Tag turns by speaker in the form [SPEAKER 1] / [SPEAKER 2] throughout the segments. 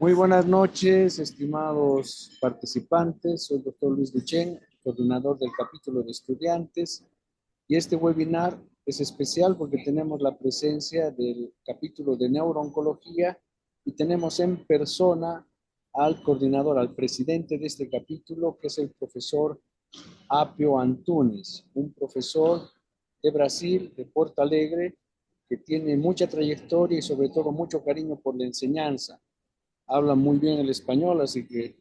[SPEAKER 1] Muy buenas noches, estimados participantes. Soy el doctor Luis Duchen, coordinador del capítulo de estudiantes. Y este webinar es especial porque tenemos la presencia del capítulo de neurooncología y tenemos en persona al coordinador, al presidente de este capítulo, que es el profesor Apio Antunes, un profesor de Brasil, de Porto Alegre, que tiene mucha trayectoria y sobre todo mucho cariño por la enseñanza. Habla muy bien el español, así que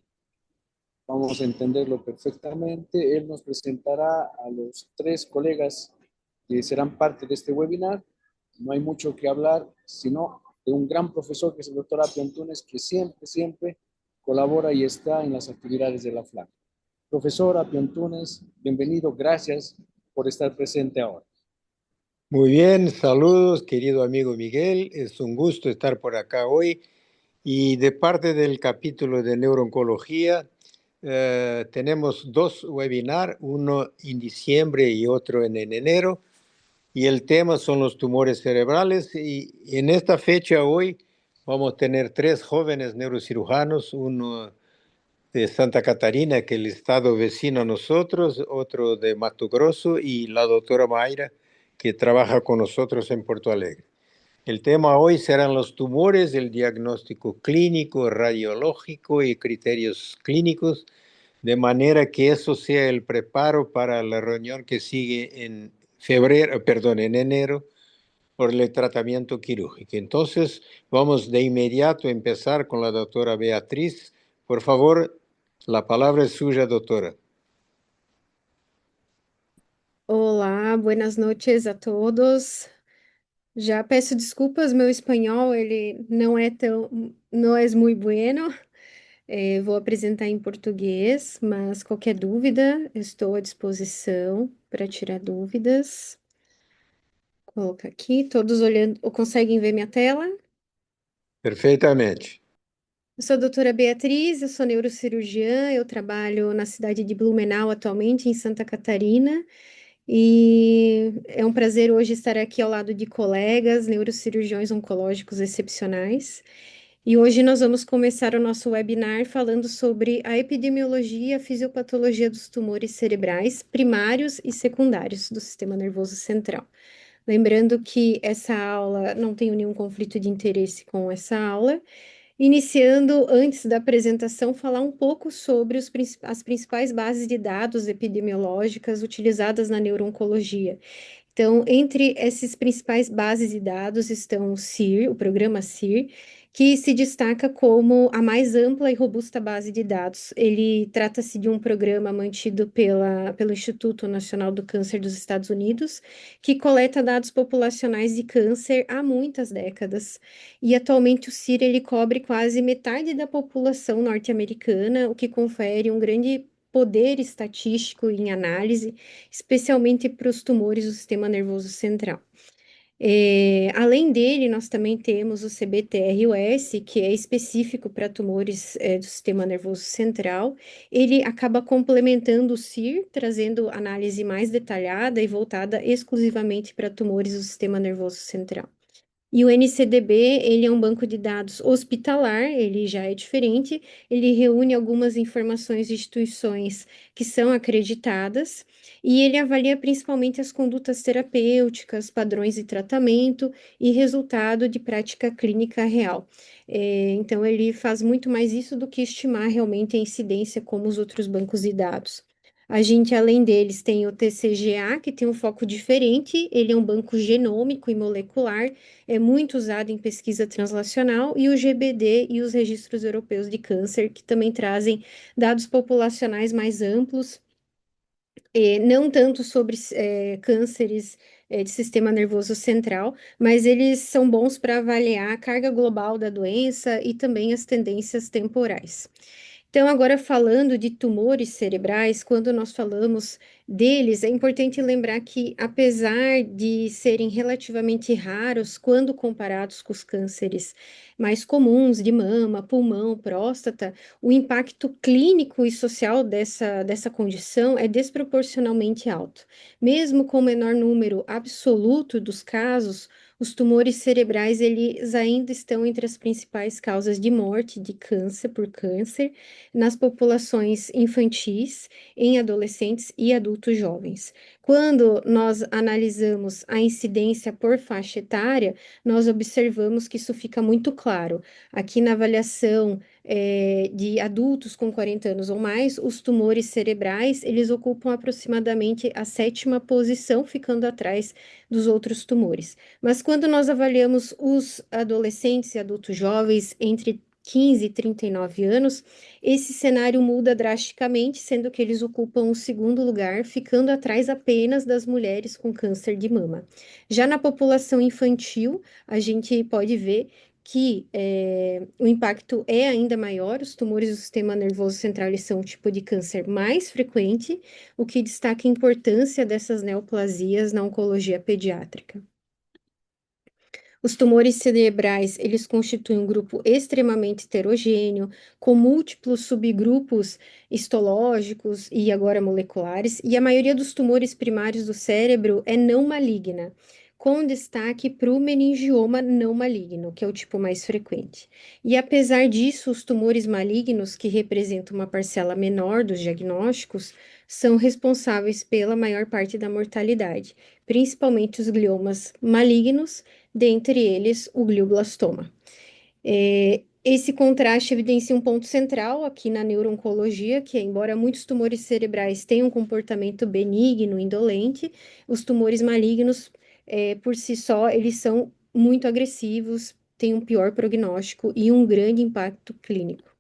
[SPEAKER 1] vamos a entenderlo perfectamente. Él nos presentará a los tres colegas que serán parte de este webinar. No hay mucho que hablar, sino de un gran profesor que es el doctor Apio Antunes, que siempre colabora y está en las actividades de la FLAC. Profesor Apio Antunes, bienvenido, gracias por estar presente ahora.
[SPEAKER 2] Muy bien, saludos, querido amigo Miguel. Es un gusto estar por acá hoy. Y de parte del capítulo de neurooncología, tenemos dos webinars, uno en diciembre y otro en enero. Y el tema son los tumores cerebrales. Y en esta fecha hoy vamos a tener tres jóvenes neurocirujanos, uno de Santa Catarina, que es el estado vecino a nosotros, otro de Mato Grosso y la doctora Mayra, que trabaja con nosotros en Porto Alegre. El tema hoy serán los tumores, el diagnóstico clínico, radiológico y criterios clínicos, de manera que eso sea el preparo para la reunión que sigue en en enero, por el tratamiento quirúrgico. Entonces, vamos de inmediato a empezar con la doctora Beatriz. Por favor, la palabra es suya, doctora.
[SPEAKER 3] Olá, buenas noches a todos. Já peço desculpas, meu espanhol ele não é muito bueno. Vou apresentar em português, mas qualquer dúvida, estou à disposição para tirar dúvidas. Colocar aqui, todos olhando, conseguem ver minha tela?
[SPEAKER 2] Perfeitamente.
[SPEAKER 3] Eu sou a doutora Beatriz, eu sou neurocirurgiã, eu trabalho na cidade de Blumenau atualmente, em Santa Catarina. E é um prazer hoje estar aqui ao lado de colegas, neurocirurgiões oncológicos excepcionais. E hoje nós vamos começar o nosso webinar falando sobre a epidemiologia e a fisiopatologia dos tumores cerebrais primários e secundários do sistema nervoso central. Lembrando que essa aula não tem nenhum conflito de interesse com essa aula. Iniciando, antes da apresentação, falar um pouco sobre as principais bases de dados epidemiológicas utilizadas na neurooncologia. Então, entre essas principais bases de dados estão o CIR, o programa CIR, que se destaca como a mais ampla e robusta base de dados. Ele trata-se de um programa mantido pelo Instituto Nacional do Câncer dos Estados Unidos, que coleta dados populacionais de câncer há muitas décadas. E atualmente o CIR ele cobre quase metade da população norte-americana, o que confere um grande poder estatístico em análise, especialmente para os tumores do sistema nervoso central. Além dele, nós também temos o CBTRUS, que é específico para tumores do sistema nervoso central. Ele acaba complementando o CIR, trazendo análise mais detalhada e voltada exclusivamente para tumores do sistema nervoso central. E o NCDB, ele é um banco de dados hospitalar, ele já é diferente, ele reúne algumas informações de instituições que são acreditadas, e ele avalia principalmente as condutas terapêuticas, padrões de tratamento e resultado de prática clínica real. Então, ele faz muito mais isso do que estimar realmente a incidência como os outros bancos de dados. A gente, além deles, tem o TCGA, que tem um foco diferente, ele é um banco genômico e molecular, é muito usado em pesquisa translacional, e o GBD e os registros europeus de câncer, que também trazem dados populacionais mais amplos, não tanto sobre cânceres de sistema nervoso central, mas eles são bons para avaliar a carga global da doença e também as tendências temporais. Então, agora falando de tumores cerebrais, quando nós falamos deles, é importante lembrar que, apesar de serem relativamente raros quando comparados com os cânceres mais comuns de mama, pulmão, próstata, o impacto clínico e social dessa condição é desproporcionalmente alto. Mesmo com o menor número absoluto dos casos, os tumores cerebrais, eles ainda estão entre as principais causas de morte de câncer por câncer nas populações infantis, em adolescentes e adultos jovens. Quando nós analisamos a incidência por faixa etária, nós observamos que isso fica muito claro. Aqui na avaliação de adultos com 40 anos ou mais, os tumores cerebrais, eles ocupam aproximadamente a 7ª posição, ficando atrás dos outros tumores. Mas quando nós avaliamos os adolescentes e adultos jovens entre 15 e 39 anos, esse cenário muda drasticamente, sendo que eles ocupam o 2º lugar, ficando atrás apenas das mulheres com câncer de mama. Já na população infantil, a gente pode ver que o impacto é ainda maior, os tumores do sistema nervoso central eles são o tipo de câncer mais frequente, o que destaca a importância dessas neoplasias na oncologia pediátrica. Os tumores cerebrais, eles constituem um grupo extremamente heterogêneo, com múltiplos subgrupos histológicos e agora moleculares, e a maioria dos tumores primários do cérebro é não maligna, com destaque para o meningioma não maligno, que é o tipo mais frequente. E apesar disso, os tumores malignos, que representam uma parcela menor dos diagnósticos, são responsáveis pela maior parte da mortalidade, principalmente os gliomas malignos, dentre eles o glioblastoma. Esse contraste evidencia um ponto central aqui na neuro-oncologia, que é, embora muitos tumores cerebrais tenham um comportamento benigno, indolente, os tumores malignos, por si só, eles são muito agressivos, têm um pior prognóstico e um grande impacto clínico.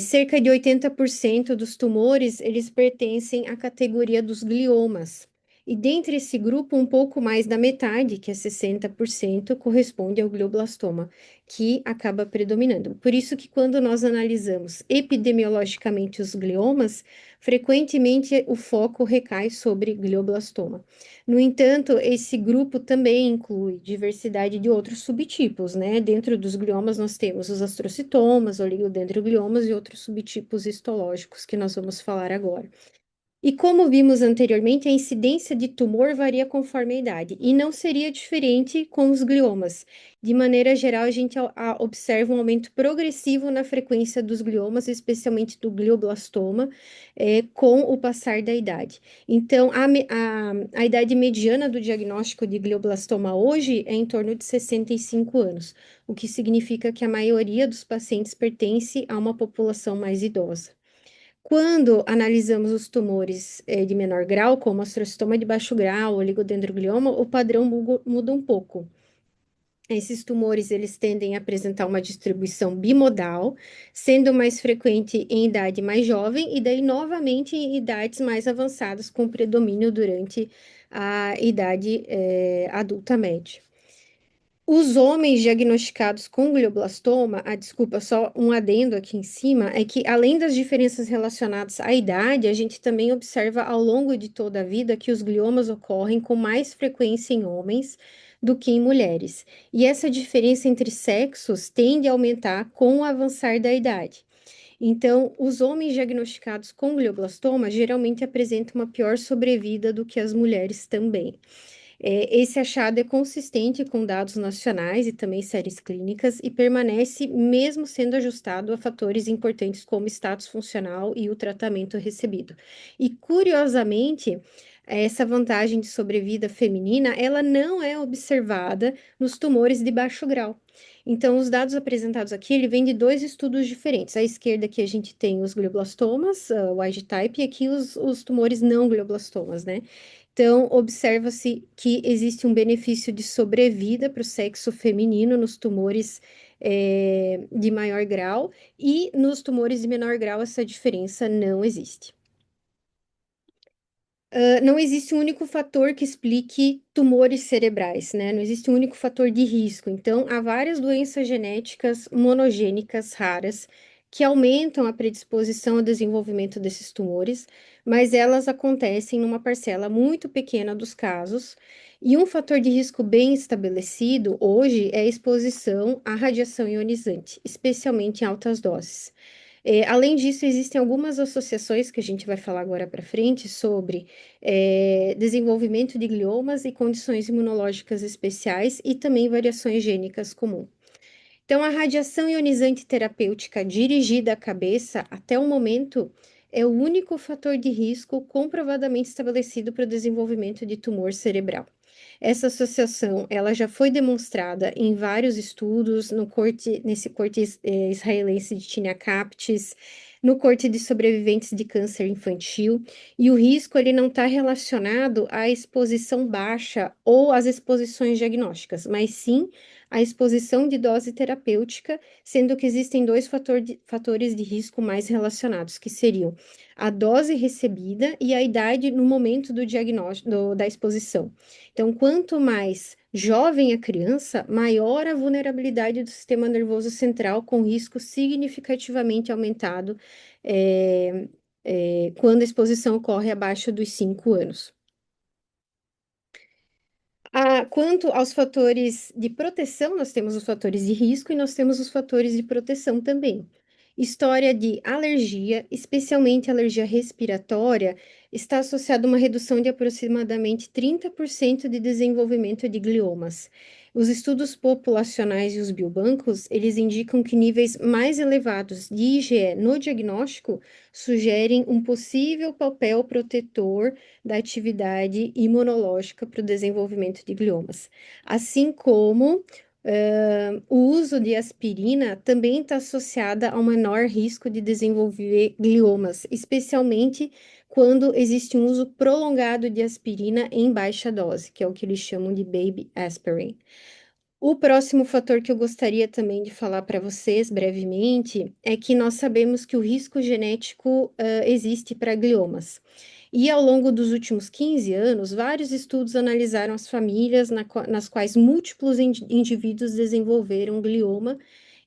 [SPEAKER 3] Cerca de 80% dos tumores, eles pertencem à categoria dos gliomas. E dentre esse grupo, um pouco mais da metade, que é 60%, corresponde ao glioblastoma, que acaba predominando. Por isso que quando nós analisamos epidemiologicamente os gliomas, frequentemente o foco recai sobre glioblastoma. No entanto, esse grupo também inclui diversidade de outros subtipos, né? Dentro dos gliomas nós temos os astrocitomas, oligodendrogliomas e outros subtipos histológicos que nós vamos falar agora. E como vimos anteriormente, a incidência de tumor varia conforme a idade, e não seria diferente com os gliomas. De maneira geral, a gente observa um aumento progressivo na frequência dos gliomas, especialmente do glioblastoma, com o passar da idade. Então, a idade mediana do diagnóstico de glioblastoma hoje é em torno de 65 anos, o que significa que a maioria dos pacientes pertence a uma população mais idosa. Quando analisamos os tumores de menor grau, como astrocitoma de baixo grau, oligodendroglioma, o padrão muda um pouco. Esses tumores, eles tendem a apresentar uma distribuição bimodal, sendo mais frequente em idade mais jovem e daí novamente em idades mais avançadas, com predomínio durante a idade adulta média. Os homens diagnosticados com glioblastoma, desculpa, só um adendo aqui em cima, é que além das diferenças relacionadas à idade, a gente também observa ao longo de toda a vida que os gliomas ocorrem com mais frequência em homens do que em mulheres. E essa diferença entre sexos tende a aumentar com o avançar da idade. Então, os homens diagnosticados com glioblastoma geralmente apresentam uma pior sobrevida do que as mulheres também. Esse achado é consistente com dados nacionais e também séries clínicas e permanece mesmo sendo ajustado a fatores importantes como status funcional e o tratamento recebido. E, curiosamente, essa vantagem de sobrevida feminina, ela não é observada nos tumores de baixo grau. Então, os dados apresentados aqui, ele vem de 2 estudos diferentes. À esquerda aqui a gente tem os glioblastomas, wild type, e aqui os tumores não glioblastomas, né? Então, observa-se que existe um benefício de sobrevida para o sexo feminino nos tumores de maior grau, e nos tumores de menor grau essa diferença não existe. Não existe um único fator que explique tumores cerebrais, né? Não existe um único fator de risco. Então, há várias doenças genéticas monogênicas raras que aumentam a predisposição ao desenvolvimento desses tumores, mas elas acontecem numa parcela muito pequena dos casos. E um fator de risco bem estabelecido hoje é a exposição à radiação ionizante, especialmente em altas doses. Além disso, existem algumas associações que a gente vai falar agora para frente sobre desenvolvimento de gliomas e condições imunológicas especiais e também variações gênicas comuns. Então, a radiação ionizante terapêutica dirigida à cabeça, até o momento, é o único fator de risco comprovadamente estabelecido para o desenvolvimento de tumor cerebral. Essa associação, ela já foi demonstrada em vários estudos nesse corte israelense de Tinea Captis, no corte de sobreviventes de câncer infantil, e o risco ele não está relacionado à exposição baixa ou às exposições diagnósticas, mas sim à exposição de dose terapêutica, sendo que existem dois fatores de risco mais relacionados, que seriam a dose recebida e a idade no momento do diagnóstico da exposição. Então, quanto mais jovem a criança, maior a vulnerabilidade do sistema nervoso central, com risco significativamente aumentado quando a exposição ocorre abaixo dos 5 anos. Quanto aos fatores de proteção, nós temos os fatores de risco e nós temos os fatores de proteção também. História de alergia, especialmente alergia respiratória, está associada a uma redução de aproximadamente 30% de desenvolvimento de gliomas. Os estudos populacionais e os biobancos, eles indicam que níveis mais elevados de IgE no diagnóstico sugerem um possível papel protetor da atividade imunológica para o desenvolvimento de gliomas. Assim como o uso de aspirina também está associada a um menor risco de desenvolver gliomas, especialmente quando existe um uso prolongado de aspirina em baixa dose, que é o que eles chamam de baby aspirin. O próximo fator que eu gostaria também de falar para vocês brevemente é que nós sabemos que o risco genético existe para gliomas. E ao longo dos últimos 15 anos, vários estudos analisaram as famílias nas quais múltiplos indivíduos desenvolveram glioma,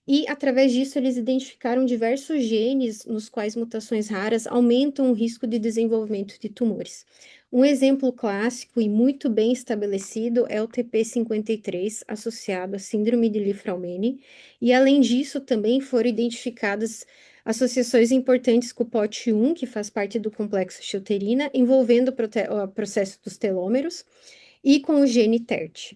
[SPEAKER 3] e através disso eles identificaram diversos genes nos quais mutações raras aumentam o risco de desenvolvimento de tumores. Um exemplo clássico e muito bem estabelecido é o TP53, associado à síndrome de Li-Fraumeni, e além disso também foram identificadas associações importantes com o POT1, que faz parte do complexo Schilterina, envolvendo o processo dos telômeros, e com o gene TERT.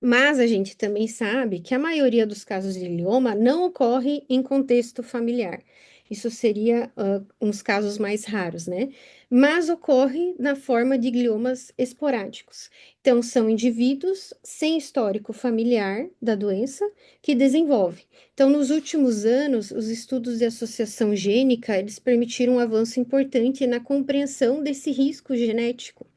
[SPEAKER 3] Mas a gente também sabe que a maioria dos casos de glioma não ocorre em contexto familiar. Isso seria uns casos mais raros, né? Mas ocorre na forma de gliomas esporádicos. Então, são indivíduos sem histórico familiar da doença que desenvolvem. Então, nos últimos anos, os estudos de associação gênica, eles permitiram um avanço importante na compreensão desse risco genético.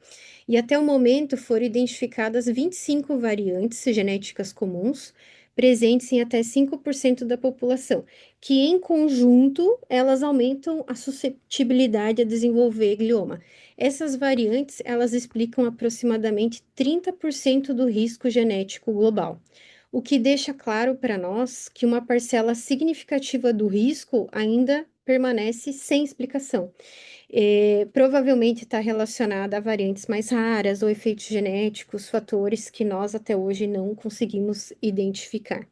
[SPEAKER 3] E até o momento foram identificadas 25 variantes genéticas comuns, presentes em até 5% da população, que em conjunto elas aumentam a susceptibilidade a desenvolver glioma. Essas variantes, elas explicam aproximadamente 30% do risco genético global, o que deixa claro para nós que uma parcela significativa do risco ainda permanece sem explicação. Provavelmente está relacionada a variantes mais raras ou efeitos genéticos, fatores que nós até hoje não conseguimos identificar.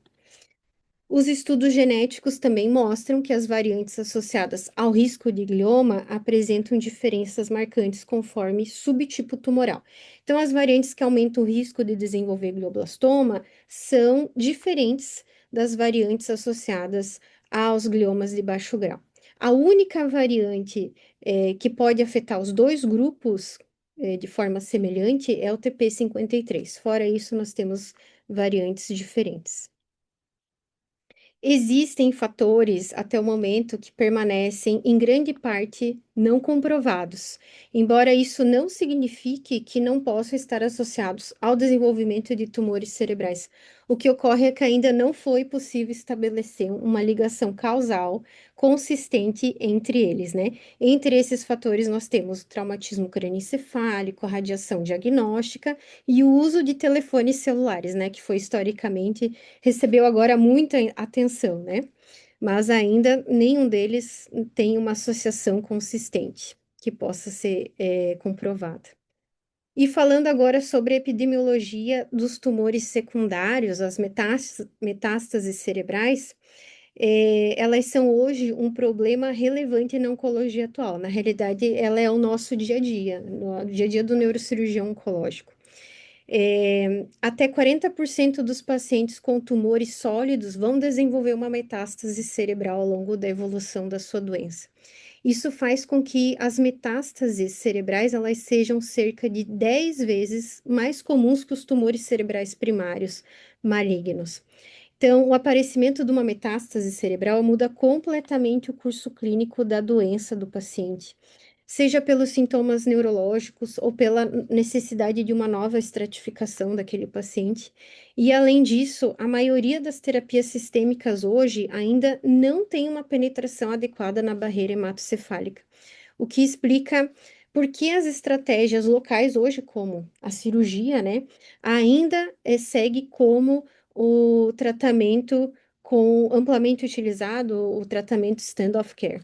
[SPEAKER 3] Os estudos genéticos também mostram que as variantes associadas ao risco de glioma apresentam diferenças marcantes conforme subtipo tumoral. Então, as variantes que aumentam o risco de desenvolver glioblastoma são diferentes das variantes associadas aos gliomas de baixo grau. A única variante que pode afetar os dois grupos de forma semelhante é o TP53. Fora isso, nós temos variantes diferentes. Existem fatores até o momento que permanecem em grande parte não comprovados, embora isso não signifique que não possam estar associados ao desenvolvimento de tumores cerebrais. O que ocorre é que ainda não foi possível estabelecer uma ligação causal consistente entre eles, né? Entre esses fatores nós temos o traumatismo crânioencefálico, a radiação diagnóstica e o uso de telefones celulares, né? Que foi historicamente recebeu agora muita atenção, né? Mas ainda nenhum deles tem uma associação consistente que possa ser comprovada. E falando agora sobre a epidemiologia dos tumores secundários, as metástases cerebrais, elas são hoje um problema relevante na oncologia atual. Na realidade, ela é o nosso dia a dia, no dia a dia do neurocirurgião oncológico. Até 40% dos pacientes com tumores sólidos vão desenvolver uma metástase cerebral ao longo da evolução da sua doença. Isso faz com que as metástases cerebrais elas sejam cerca de 10 vezes mais comuns que os tumores cerebrais primários malignos. Então, o aparecimento de uma metástase cerebral muda completamente o curso clínico da doença do paciente, seja pelos sintomas neurológicos ou pela necessidade de uma nova estratificação daquele paciente. E, além disso, a maioria das terapias sistêmicas hoje ainda não tem uma penetração adequada na barreira hematocefálica, o que explica por que as estratégias locais hoje, como a cirurgia, né, ainda segue como o tratamento amplamente utilizado, o tratamento standard of care.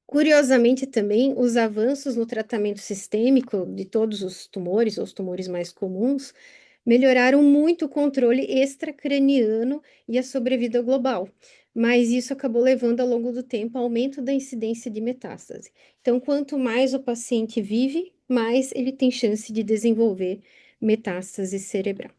[SPEAKER 3] Curiosamente, também, os avanços no tratamento sistêmico de todos os tumores, ou os tumores mais comuns, melhoraram muito o controle extracraniano e a sobrevida global, mas isso acabou levando ao longo do tempo ao aumento da incidência de metástase. Então, quanto mais o paciente vive, mais ele tem chance de desenvolver metástase cerebral.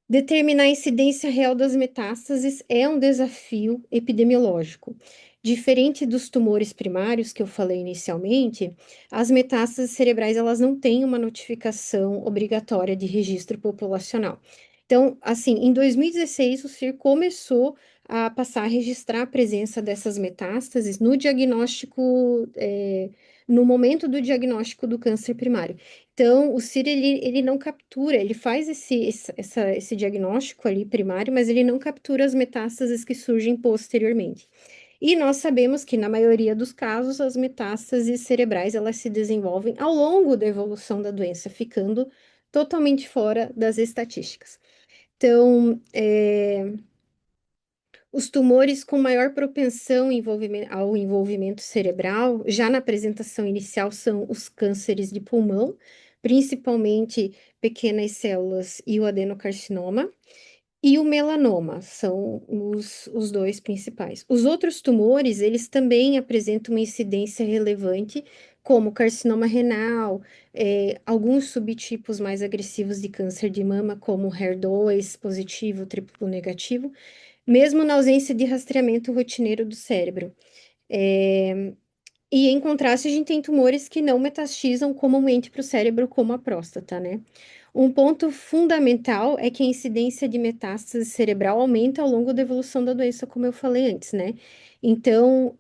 [SPEAKER 3] Determinar a incidência real das metástases é um desafio epidemiológico. Diferente dos tumores primários que eu falei inicialmente, as metástases cerebrais elas não têm uma notificação obrigatória de registro populacional. Então, assim, em 2016, o CIR começou a passar a registrar a presença dessas metástases no diagnóstico, no momento do diagnóstico do câncer primário. Então, o CIR, ele não captura, ele faz esse diagnóstico ali primário, mas ele não captura as metástases que surgem posteriormente. E nós sabemos que, na maioria dos casos, as metástases cerebrais, elas se desenvolvem ao longo da evolução da doença, ficando totalmente fora das estatísticas. Então, os tumores com maior propensão ao envolvimento cerebral, já na apresentação inicial, são os cânceres de pulmão, principalmente pequenas células e o adenocarcinoma, e o melanoma, são os dois principais. Os outros tumores, eles também apresentam uma incidência relevante, como carcinoma renal, alguns subtipos mais agressivos de câncer de mama, como HER2 positivo, triplo negativo, mesmo na ausência de rastreamento rotineiro do cérebro. E em contraste, a gente tem tumores que não metastizam comumente para o cérebro, como a próstata, né? Um ponto fundamental é que a incidência de metástase cerebral aumenta ao longo da evolução da doença, como eu falei antes, né? Então,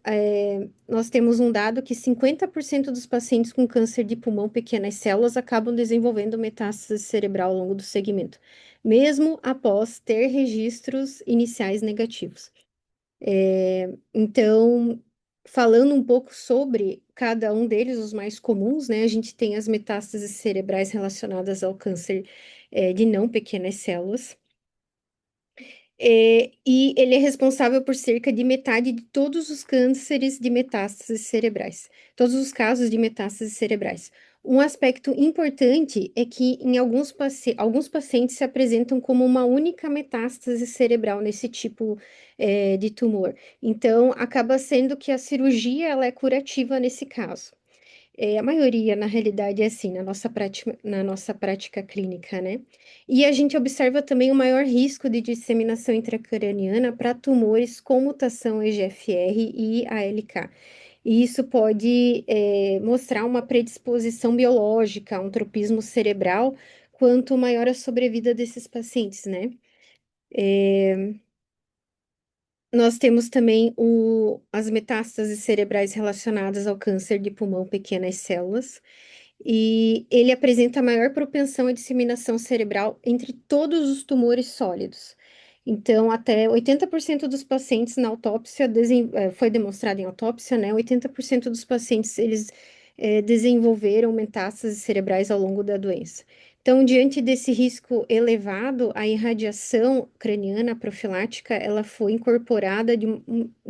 [SPEAKER 3] nós temos um dado que 50% dos pacientes com câncer de pulmão, pequenas células, acabam desenvolvendo metástase cerebral ao longo do segmento, mesmo após ter registros iniciais negativos. Então, falando um pouco sobre cada um deles, os mais comuns, né? A gente tem as metástases cerebrais relacionadas ao câncer de não pequenas células. E ele é responsável por cerca de metade de todos os cânceres de metástases cerebrais, todos os casos de metástases cerebrais. Um aspecto importante é que em alguns pacientes se apresentam como uma única metástase cerebral nesse tipo de tumor. Então, acaba sendo que a cirurgia ela é curativa nesse caso. A maioria, na realidade, é assim, na nossa prática clínica, né? E a gente observa também o maior risco de disseminação intracraniana para tumores com mutação EGFR e ALK. E isso pode mostrar uma predisposição biológica, um tropismo cerebral, quanto maior a sobrevida desses pacientes, né? Nós temos também as metástases cerebrais relacionadas ao câncer de pulmão, pequenas células, e ele apresenta maior propensão à disseminação cerebral entre todos os tumores sólidos. Então, até 80% dos pacientes na autópsia, foi demonstrado em autópsia, né? 80% dos pacientes, eles desenvolveram metástases cerebrais ao longo da doença. Então, diante desse risco elevado, a irradiação craniana profilática, ela foi incorporada de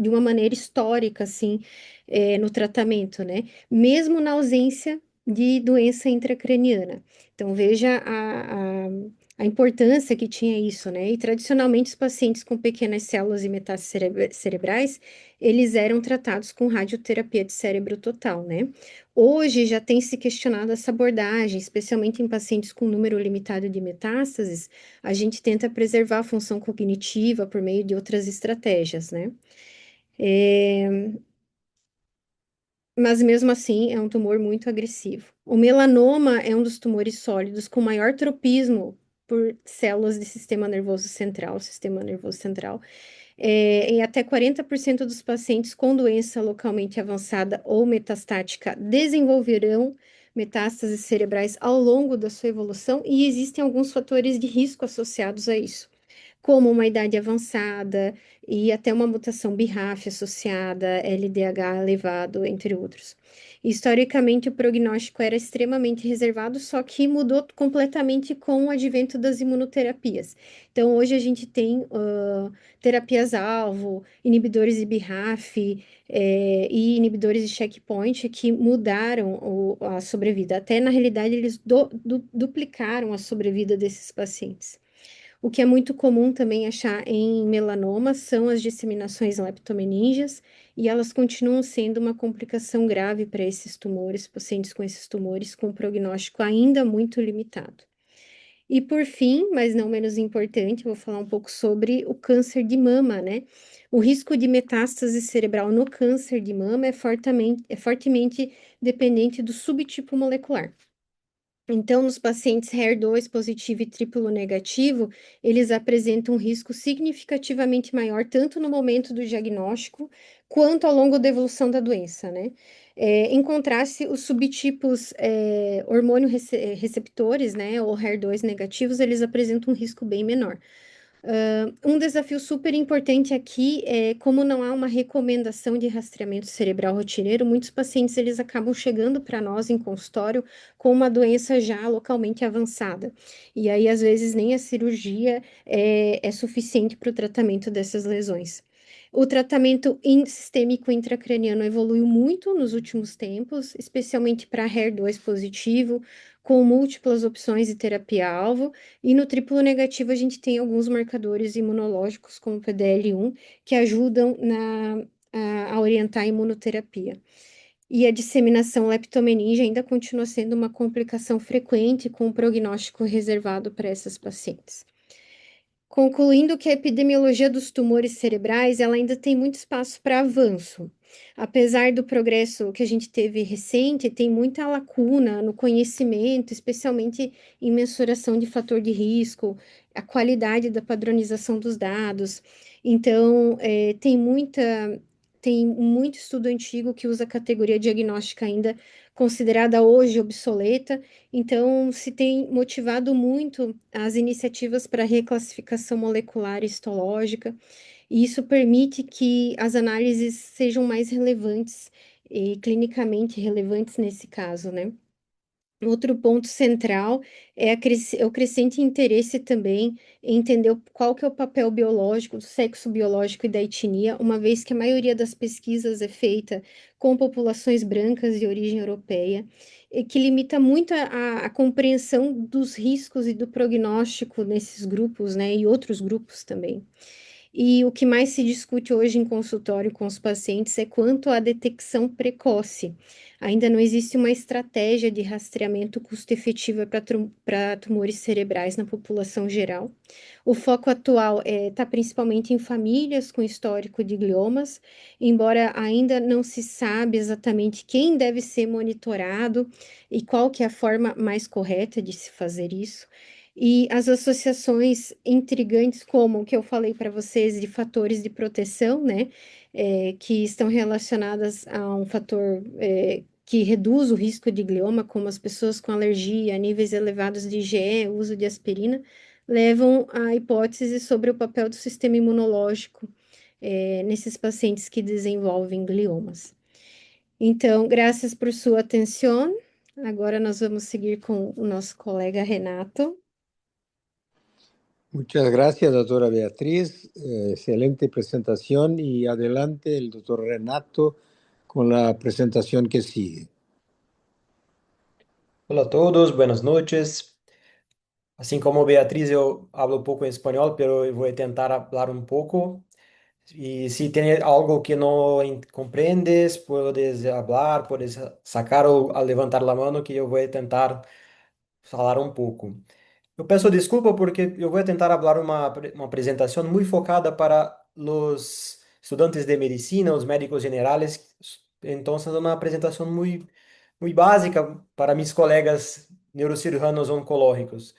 [SPEAKER 3] uma maneira histórica, assim, no tratamento, né? Mesmo na ausência de doença intracraniana. Então, veja a importância que tinha isso, né? E tradicionalmente os pacientes com pequenas células e metástases cerebrais, eles eram tratados com radioterapia de cérebro total, né? Hoje já tem se questionado essa abordagem, especialmente em pacientes com número limitado de metástases, a gente tenta preservar a função cognitiva por meio de outras estratégias, né? Mas mesmo assim é um tumor muito agressivo. O melanoma é um dos tumores sólidos com maior tropismo por células do sistema nervoso central. Em até 40% dos pacientes com doença localmente avançada ou metastática desenvolverão metástases cerebrais ao longo da sua evolução, e existem alguns fatores de risco associados a isso, como uma idade avançada e até uma mutação BRAF associada, LDH elevado, entre outros. Historicamente, o prognóstico era extremamente reservado, só que mudou completamente com o advento das imunoterapias. Então, hoje a gente tem terapias-alvo, inibidores de BRAF, e inibidores de checkpoint que mudaram a sobrevida. Até, na realidade, eles duplicaram a sobrevida desses pacientes. O que é muito comum também achar em melanoma são as disseminações leptomeningeas, e elas continuam sendo uma complicação grave para esses tumores, pacientes com esses tumores com prognóstico ainda muito limitado. E por fim, mas não menos importante, vou falar um pouco sobre o câncer de mama, né? O risco de metástase cerebral no câncer de mama é fortemente dependente do subtipo molecular. Então, nos pacientes HER2 positivo e triplo negativo, eles apresentam um risco significativamente maior, tanto no momento do diagnóstico, quanto ao longo da evolução da doença, né? Em contraste, os subtipos hormônio receptores, né, ou HER2 negativos, eles apresentam um risco bem menor. Um desafio super importante aqui é, como não há uma recomendação de rastreamento cerebral rotineiro, muitos pacientes eles acabam chegando para nós em consultório com uma doença já localmente avançada. E aí, às vezes, nem a cirurgia é suficiente para o tratamento dessas lesões. O tratamento sistêmico intracraniano evoluiu muito nos últimos tempos, especialmente para HER2 positivo, com múltiplas opções de terapia-alvo, e no triplo negativo, a gente tem alguns marcadores imunológicos, como o PDL1, que ajudam a orientar a imunoterapia. E a disseminação leptomeninge ainda continua sendo uma complicação frequente, com o prognóstico reservado para essas pacientes. Concluindo que a epidemiologia dos tumores cerebrais, ela ainda tem muito espaço para avanço. Apesar do progresso que a gente teve recente, tem muita lacuna no conhecimento, especialmente em mensuração de fator de risco, a qualidade da padronização dos dados. Então, tem muito estudo antigo que usa a categoria diagnóstica ainda considerada hoje obsoleta. Então, se tem motivado muito as iniciativas para reclassificação molecular e histológica, e isso permite que as análises sejam mais relevantes e clinicamente relevantes nesse caso, né? Outro ponto central é o crescente interesse também em entender qual que é o papel biológico, do sexo biológico e da etnia, uma vez que a maioria das pesquisas é feita com populações brancas de origem europeia, e que limita muito a compreensão dos riscos e do prognóstico nesses grupos, né, e outros grupos também. E o que mais se discute hoje em consultório com os pacientes é quanto à detecção precoce. Ainda não existe uma estratégia de rastreamento custo-efetiva para tumores cerebrais na população geral. O foco atual está principalmente em famílias com histórico de gliomas, embora ainda não se sabe exatamente quem deve ser monitorado e qual que é a forma mais correta de se fazer isso. E as associações intrigantes, como o que eu falei para vocês, de fatores de proteção, né, que estão relacionadas a um fator que reduz o risco de glioma, como as pessoas com alergia, níveis elevados de IgE, uso de aspirina, levam a hipótese sobre o papel do sistema imunológico nesses pacientes que desenvolvem gliomas. Então, graças por sua atenção. Agora nós vamos seguir com o nosso colega Renato.
[SPEAKER 2] Muchas gracias, doctora Beatriz. Excelente presentación y adelante el doctor Renato con la presentación que sigue.
[SPEAKER 4] Hola a todos, buenas noches. Assim como Beatriz, eu hablo pouco em espanhol, pero eu vou tentar falar um pouco. Y si tiene algo que no comprendes, puedes hablar, puedes sacar o a levantar la mano que eu vou tentar falar um pouco. Eu peço desculpa porque eu vou tentar falar uma apresentação muito focada para os estudantes de medicina, os médicos generais. Então, é uma apresentação muito básica para mis colegas neurocirujanos oncológicos.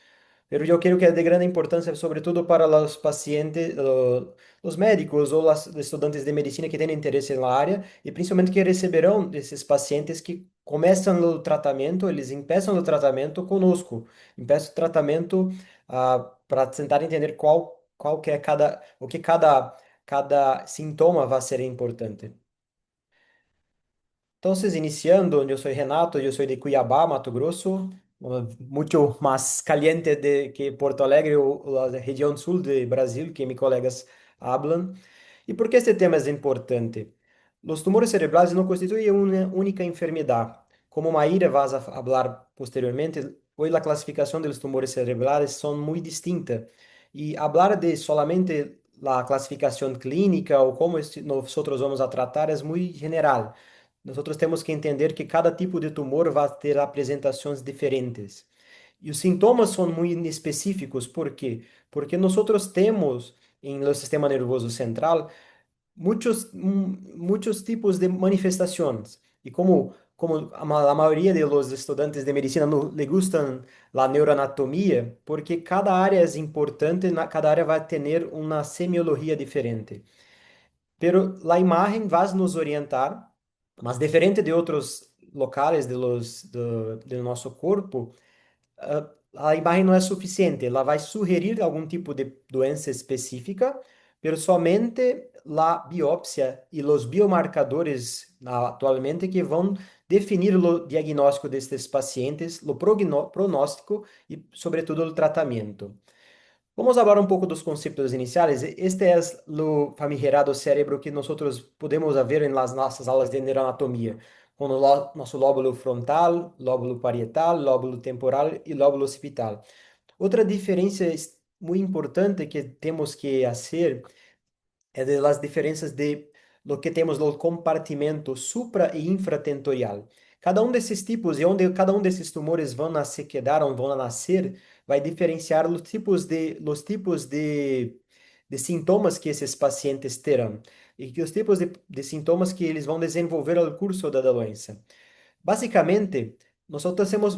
[SPEAKER 4] Pero yo creo que es de gran importancia, sobre todo para los pacientes, los médicos ou os estudantes de medicina que têm interesse na área e principalmente que receberão esses pacientes que começam o tratamento, eles começam o tratamento conosco, começam o tratamento para tentar entender qual que é o que cada sintoma vai ser importante. Entonces, iniciando, yo soy Renato, yo soy de Cuiabá, Mato Grosso, mucho más caliente que Porto Alegre o la región sur de Brasil, que mis colegas hablan. ¿Y por qué este tema es importante? Los tumores cerebrales no constituyen una única enfermedad. Como Maíra va a hablar posteriormente, hoy la clasificación de los tumores cerebrales son muy distintas. Y hablar de solamente la clasificación clínica o cómo nosotros vamos a tratar es muy general. Nós temos que entender que cada tipo de tumor vai ter apresentações diferentes. E os sintomas são muito específicos, por quê? Porque nós temos, no sistema nervoso central, muitos tipos de manifestações. E como a maioria dos estudantes de medicina não le gustam a neuroanatomia, porque cada área é importante, cada área vai ter uma semiologia diferente. Pero la imagen va a nos orientar, mas diferente de outros locais do nosso corpo, a imagem não é suficiente. Ela vai sugerir algum tipo de doença específica, pero somente a biópsia e os biomarcadores atualmente que vão definir o diagnóstico destes pacientes, o pronóstico e, sobretudo, o tratamento. Vamos falar um pouco dos conceitos iniciais. Este é o famigerado cérebro que nós podemos ver nas nossas aulas de neuroanatomia, com o nosso lóbulo frontal, lóbulo parietal, lóbulo temporal e lóbulo occipital. Outra diferença muito importante que temos que fazer é das diferenças de lo que temos no compartimento supra e infratentorial. Cada um desses tipos e onde cada um desses tumores vão se quedar ou vão nascer vai diferenciar os tipos de sintomas que esses pacientes terão e que os tipos de sintomas que eles vão desenvolver ao curso da doença. Basicamente, nós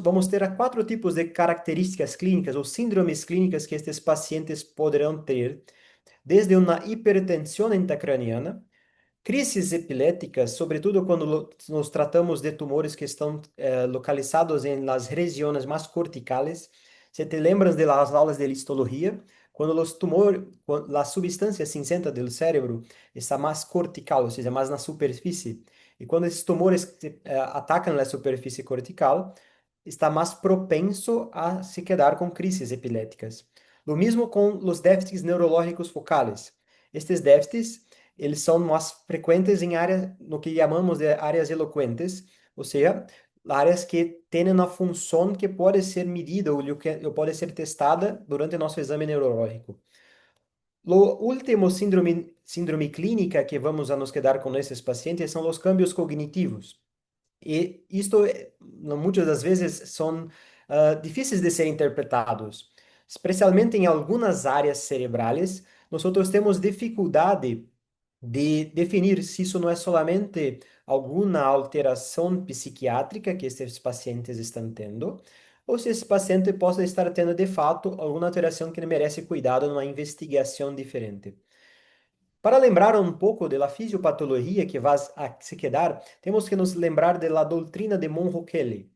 [SPEAKER 4] vamos ter quatro tipos de características clínicas ou síndromes clínicas que estes pacientes poderão ter, desde uma hipertensão intracraniana, crises epiléticas, sobretudo quando nos tratamos de tumores que estão localizados nas regiões mais corticais. Se te lembras de las aulas de histologia, quando os tumores, a substância cinzenta do cérebro está mais cortical, ou seja, mais na superfície, e quando esses tumores atacam a superfície cortical, está mais propenso a se quedar com crises epiléticas. O mesmo com os déficits neurológicos focais. Estes déficits eles são mais frequentes em áreas, no que chamamos de áreas eloquentes, ou seja, áreas que têm uma função que pode ser medida ou que pode ser testada durante nosso exame neurológico. O último síndrome clínica que vamos a nos quedar com esses pacientes são os cambios cognitivos. E isto, muitas das vezes, são difíceis de ser interpretados, especialmente em algumas áreas cerebrais. Nós temos dificuldade de definir se isso não é solamente alguma alteração psiquiátrica que esses pacientes estão tendo, ou se esse paciente possa estar tendo, de fato, alguma alteração que merece cuidado numa investigação diferente. Para lembrar um pouco da fisiopatologia que vai a se quedar, temos que nos lembrar da doutrina de Monro-Kelly.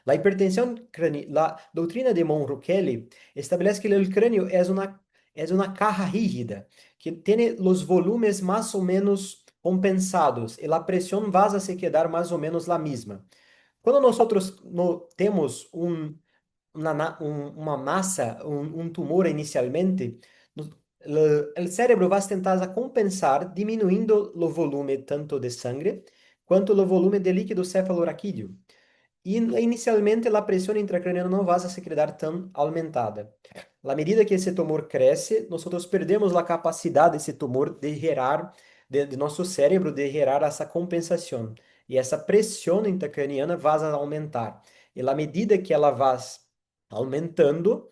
[SPEAKER 4] La hipertensión la doutrina de Monro-Kelly estabelece que o crânio é uma caja rígida que tem os volumes mais ou menos compensados e a pressão vai a se quedar mais ou menos a mesma. Quando nós temos uma massa, tumor inicialmente, o cérebro vai tentar compensar diminuindo o volume tanto de sangue quanto o volume de líquido cefalorraquídeo. y inicialmente la presión intracraniana no va a se quedar tan aumentada. A medida que esse tumor cresce, nós perdemos a capacidade desse tumor de gerar, de nosso cérebro, de gerar essa compensação. E essa pressão intracraniana vai aumentar. E à medida que ela vai aumentando,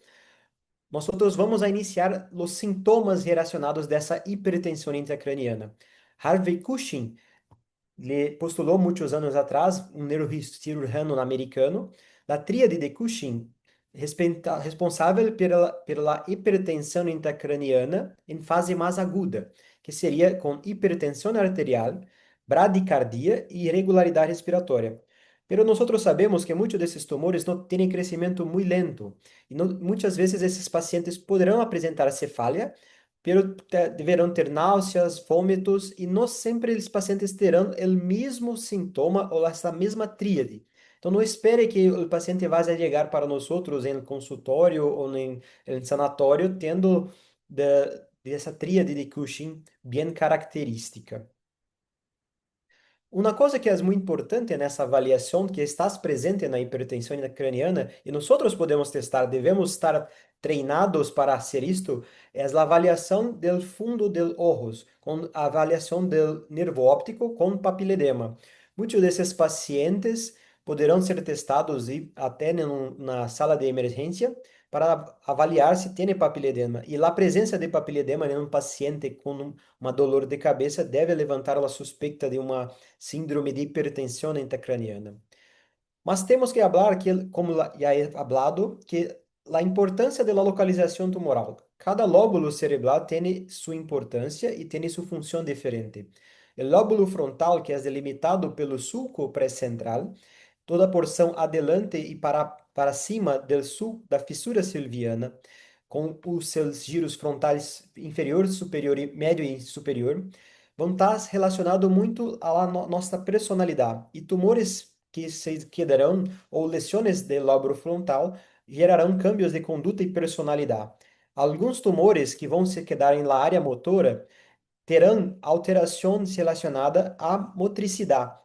[SPEAKER 4] nós vamos a iniciar os sintomas relacionados dessa hipertensão intracraniana. Harvey Cushing ele postulou muitos anos atrás, um neurocirurgião americano, da tríade de Cushing, responsável pela hipertensão intracraniana em fase mais aguda, que seria com hipertensão arterial, bradicardia e irregularidade respiratória. Pero nós sabemos que muitos desses tumores não têm crescimento muito lento, e muitas vezes esses pacientes poderão apresentar cefalia, pero deverão ter náuseas, vômitos, e não sempre os pacientes terão o mesmo sintoma ou essa mesma tríade. Então, não espere que o paciente vá chegar para nós em consultório ou em sanatório tendo dessa tríade de Cushing bem característica. Uma coisa que é muito importante nessa avaliação que estás presente na hipertensão intracraniana e nós podemos testar, devemos estar treinados para fazer isto, é a avaliação do fundo dos olhos, com a avaliação do nervo óptico com papiledema. Muitos desses pacientes poderão ser testados e até na sala de emergência para avaliar se tem papiledema. E a presença de papiledema em um paciente com uma dolor de cabeça deve levantar a suspeita de uma síndrome de hipertensão intracraniana. Mas temos que falar, que, como já he falado, que a importância da localização tumoral. Cada lóbulo cerebral tem sua importância e tem sua função diferente. O lóbulo frontal, que é delimitado pelo sulco pré-central, toda a porção adelante e para cima da fissura silviana, com os seus giros frontais inferior, superior, médio e superior, vão estar relacionados muito à nossa personalidade. E tumores que se quedarão, ou lesões do lóbulo frontal, gerarão cambios de conduta e personalidade. Alguns tumores que vão se quedar na área motora terão alterações relacionadas à motricidade.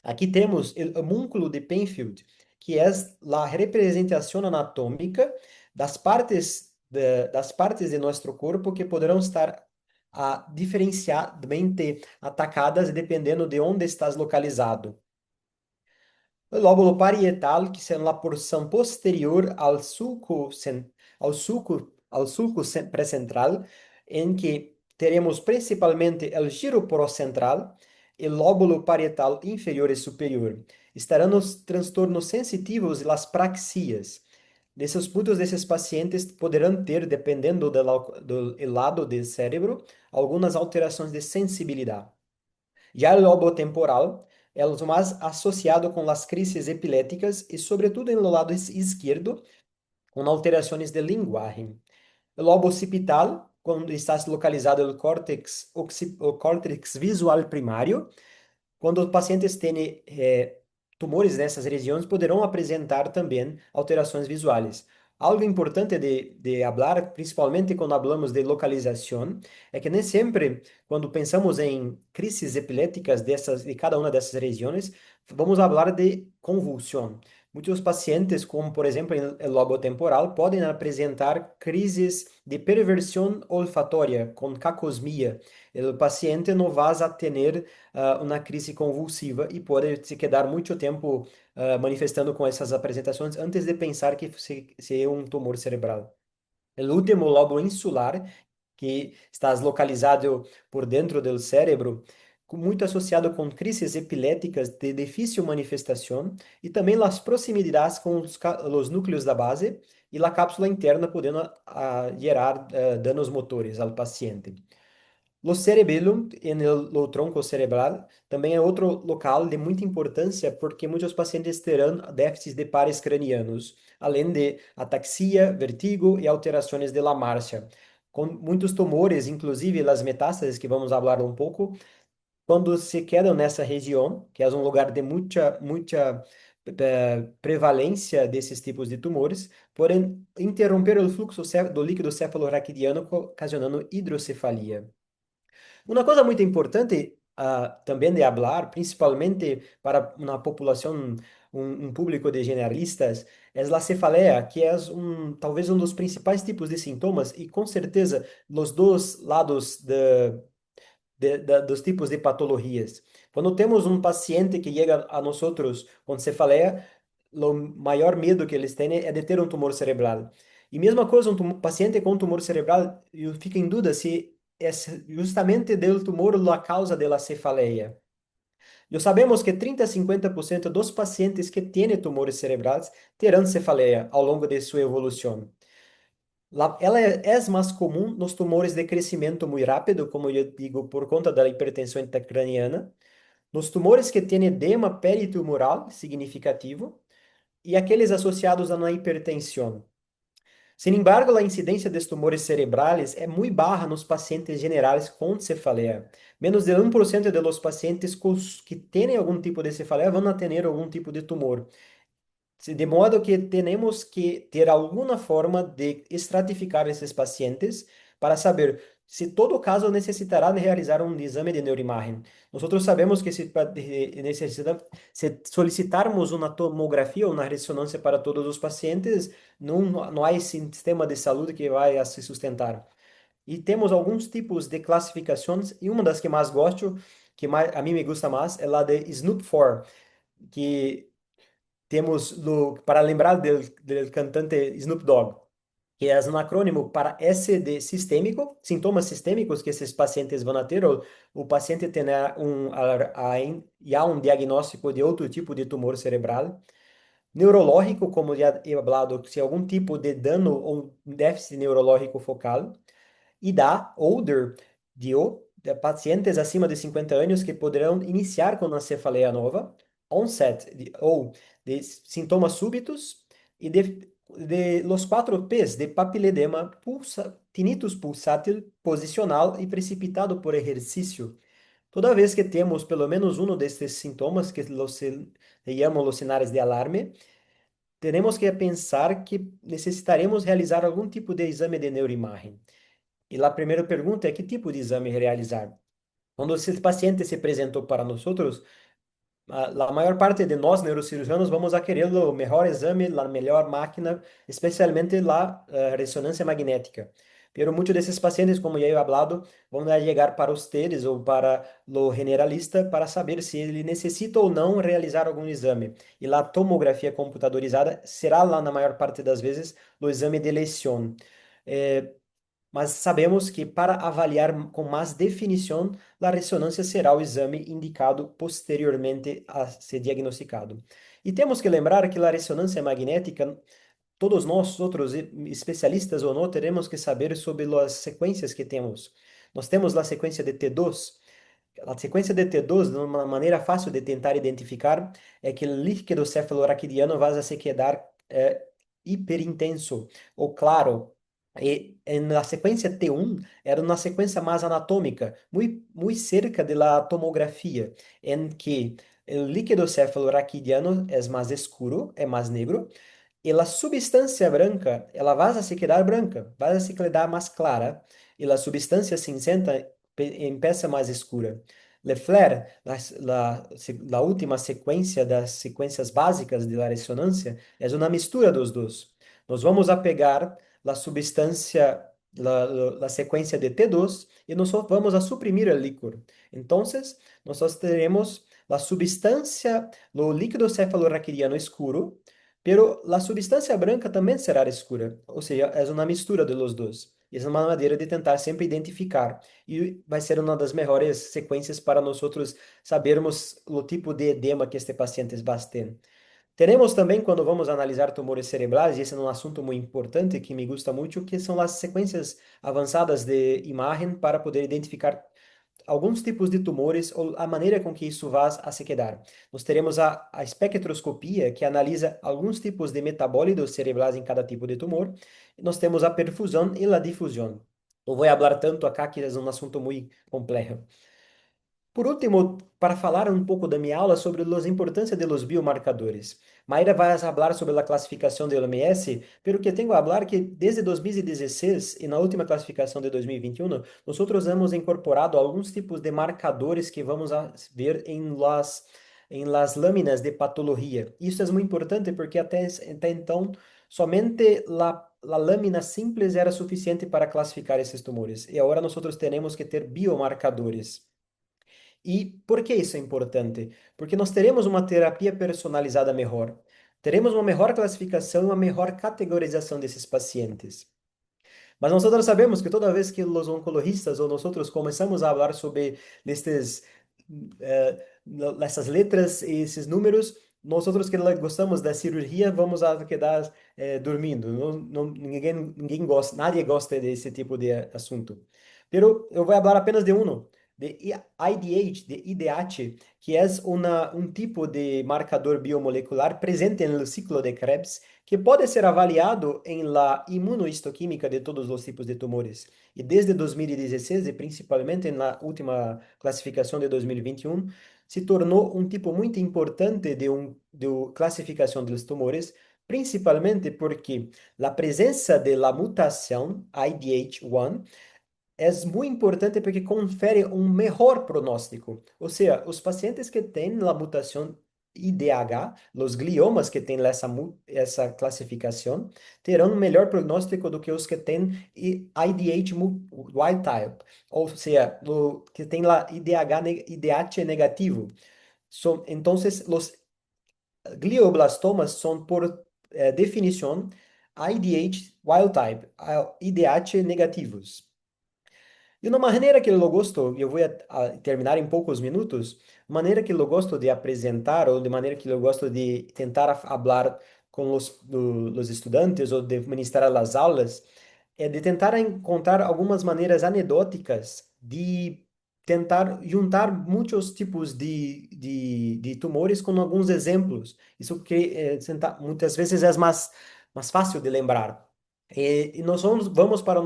[SPEAKER 4] Aqui temos o homúnculo de Penfield, que é a representação anatômica das partes de nosso corpo que poderão estar diferenciadamente atacadas dependendo de onde estás localizado. O lóbulo parietal, que é a porção posterior ao sulco pré-central, em que teremos principalmente o giro porocentral e lóbulo parietal inferior e superior. Estarão os transtornos sensitivos e as praxias. Nesses pontos desses pacientes poderão ter, dependendo do lado do cérebro, algumas alterações de sensibilidade. Já o lobo temporal é o mais associado com as crises epiléticas e, sobretudo, no lado esquerdo, com alterações de linguagem. O lobo occipital, quando está localizado no o córtex visual primário, quando os pacientes têm tumores nessas regiões, poderão apresentar também alterações visuais. Algo importante de falar, principalmente quando falamos de localização, é que nem sempre, quando pensamos em crises epiléticas de cada uma dessas regiões, vamos falar de convulsão. Muitos pacientes, como por exemplo o lobo temporal, podem apresentar crises de perversão olfatória, com cacosmia. O paciente não vai ter uma crise convulsiva e pode se quedar muito tempo manifestando com essas apresentações antes de pensar que se é um tumor cerebral. O último lobo insular, que está localizado por dentro do cérebro, muito associado com crises epiléticas de difícil manifestação e também as proximidades com os núcleos da base e a cápsula interna, podendo gerar danos motores ao paciente. O cerebelo, no tronco cerebral, também é outro local de muita importância porque muitos pacientes terão déficits de pares cranianos, além de ataxia, vertigo e alterações de la marcha. Com muitos tumores, inclusive as metástases, que vamos falar um pouco, quando se quedam nessa região, que é um lugar de muita prevalência desses tipos de tumores, podem interromper o fluxo do líquido cefalorraquidiano, ocasionando hidrocefalia. Uma coisa muito importante também de falar, principalmente para uma população um público de generalistas, é a cefaleia, que é talvez um dos principais tipos de sintomas e com certeza os dois lados dos tipos de patologias. Quando temos um paciente que chega a nós com cefaleia, o maior medo que eles têm é de ter um tumor cerebral. E mesma coisa, paciente com tumor cerebral, eu fico em dúvida se é justamente do tumor a causa da cefaleia. Nós sabemos que 30 a 50% dos pacientes que têm tumores cerebrais terão cefaleia ao longo de sua evolução. Ela é mais comum nos tumores de crescimento muito rápido, como eu digo, por conta da hipertensão intracraniana, nos tumores que têm edema peritumoral significativo e aqueles associados a uma hipertensão. Sin embargo, a incidência de tumores cerebrais é muito baixa nos pacientes generais com cefaleia. Menos de 1% de los pacientes que têm algum tipo de cefaleia vão ter algum tipo de tumor. De modo que temos que ter alguma forma de estratificar esses pacientes para saber se todo caso necessitará de realizar um exame de neuroimagem. Nós sabemos que se solicitarmos uma tomografia ou uma ressonância para todos os pacientes, não há sistema de saúde que vai a se sustentar. E temos alguns tipos de classificações, e uma das que mais gosto, a mim me gusta mais, é a de SNOOP4, que temos, para lembrar do cantante Snoop Dogg, que é um acrônimo para S de sistêmico, sintomas sistêmicos que esses pacientes vão ter, ou o paciente tem já um diagnóstico de outro tipo de tumor cerebral. Neurológico, como já he falado, se algum tipo de dano ou déficit neurológico focal. E da older, de pacientes acima de 50 anos que poderão iniciar com a cefaleia nova, onset, ou de sintomas súbitos, e de los 4 P's, de papiledema, tinnitus pulsátil, posicional e precipitado por exercício. Toda vez que temos pelo menos um destes sintomas, que se chamam os sinais de alarme, teremos que pensar que necessitaremos realizar algum tipo de exame de neuroimagem. E lá a primeira pergunta é que tipo de exame realizar? Quando esse paciente se apresentou para nós, a maior parte de nós neurocirurgianos vamos a querer o melhor exame, a melhor máquina, especialmente a ressonância magnética. Pero muitos desses pacientes, como já he falado, vão chegar para ustedes ou para o generalista para saber se ele necessita ou não realizar algum exame. E a tomografia computadorizada será lá, na maior parte das vezes, o exame de lesión. Mas sabemos que para avaliar com mais definição, a ressonância será o exame indicado posteriormente a ser diagnosticado. E temos que lembrar que a ressonância magnética, todos nós, outros especialistas ou não, teremos que saber sobre as sequências que temos. Nós temos a sequência de T2. A sequência de T2, de uma maneira fácil de tentar identificar, é que o líquido cefaloraquidiano vai se quedar hiperintenso ou claro. E na sequência T1 era uma sequência mais anatômica, muito cerca da tomografia, em que o líquido cefaloraquidiano é mais escuro, é mais negro, e a substância branca, ela vai se quedar branca, vai se quedar mais clara, e a substância cinzenta empieza mais escura. Leffler, a última sequência das sequências básicas da ressonância, é uma mistura dos dois. Nós vamos a pegar a substância, a sequência de T2, e nós vamos a suprimir o líquido. Então, nós teremos a substância, o líquido cefalorraquidiano escuro, pero a substância branca também será escura, ou seja, é uma mistura de los dois. Essa é uma maneira de tentar sempre identificar, e vai ser uma das melhores sequências para nós sabermos o tipo de edema que este paciente vai ter. Teremos também, quando vamos analisar tumores cerebrais, e esse é um assunto muito importante que me gusta muito, que são as sequências avançadas de imagem para poder identificar alguns tipos de tumores ou a maneira com que isso vai a se quedar. Nós teremos a espectroscopia, que analisa alguns tipos de metabólitos cerebrais em cada tipo de tumor. Nós temos a perfusão e a difusão. Não vou falar tanto acá, que é um assunto muito complexo. Por último, para falar um pouco da minha aula sobre a importância dos biomarcadores. Mayra vai falar sobre a classificação do OMS, pero que tenho a falar que desde 2016 e na última classificação de 2021, nós hemos incorporado alguns tipos de marcadores que vamos a ver em em las láminas de patología. Isso é muito importante porque até então somente a lâmina simples era suficiente para classificar esses tumores. E agora nós temos que ter biomarcadores. E por que isso é importante? Porque nós teremos uma terapia personalizada melhor. Teremos uma melhor classificação e uma melhor categorização desses pacientes. Mas nós sabemos que toda vez que os oncologistas ou nós começamos a falar sobre estes, essas letras e esses números, nós que gostamos da cirurgia vamos a quedar dormindo. Ninguém gosta, nadie gosta desse tipo de assunto. Pero eu vou falar apenas de um, de IDH, de IDH, que é um tipo de marcador biomolecular presente no ciclo de Krebs, que pode ser avaliado em la imunohistoquímica de todos os tipos de tumores. E desde 2016, e principalmente na última classificação de 2021, se tornou um tipo muito importante de classificação dos tumores, principalmente porque a presença de la mutação IDH1 é muito importante porque confere um melhor pronóstico. Ou seja, os pacientes que têm a mutação IDH, os gliomas que têm essa classificação, terão um melhor prognóstico do que os que têm IDH wild type, ou seja, que têm lá IDH negativo. Então, os glioblastomas são, por definição, IDH wild type, IDH negativos. De uma maneira que eu gosto, eu vou terminar em poucos minutos, maneira que eu gosto de apresentar, ou de maneira que eu gosto de tentar falar com os estudantes, ou de ministrar as aulas, é de tentar encontrar algumas maneiras anedóticas de tentar juntar muitos tipos de tumores com alguns exemplos. Isso que muitas vezes é mais fácil de lembrar. E nós vamos para o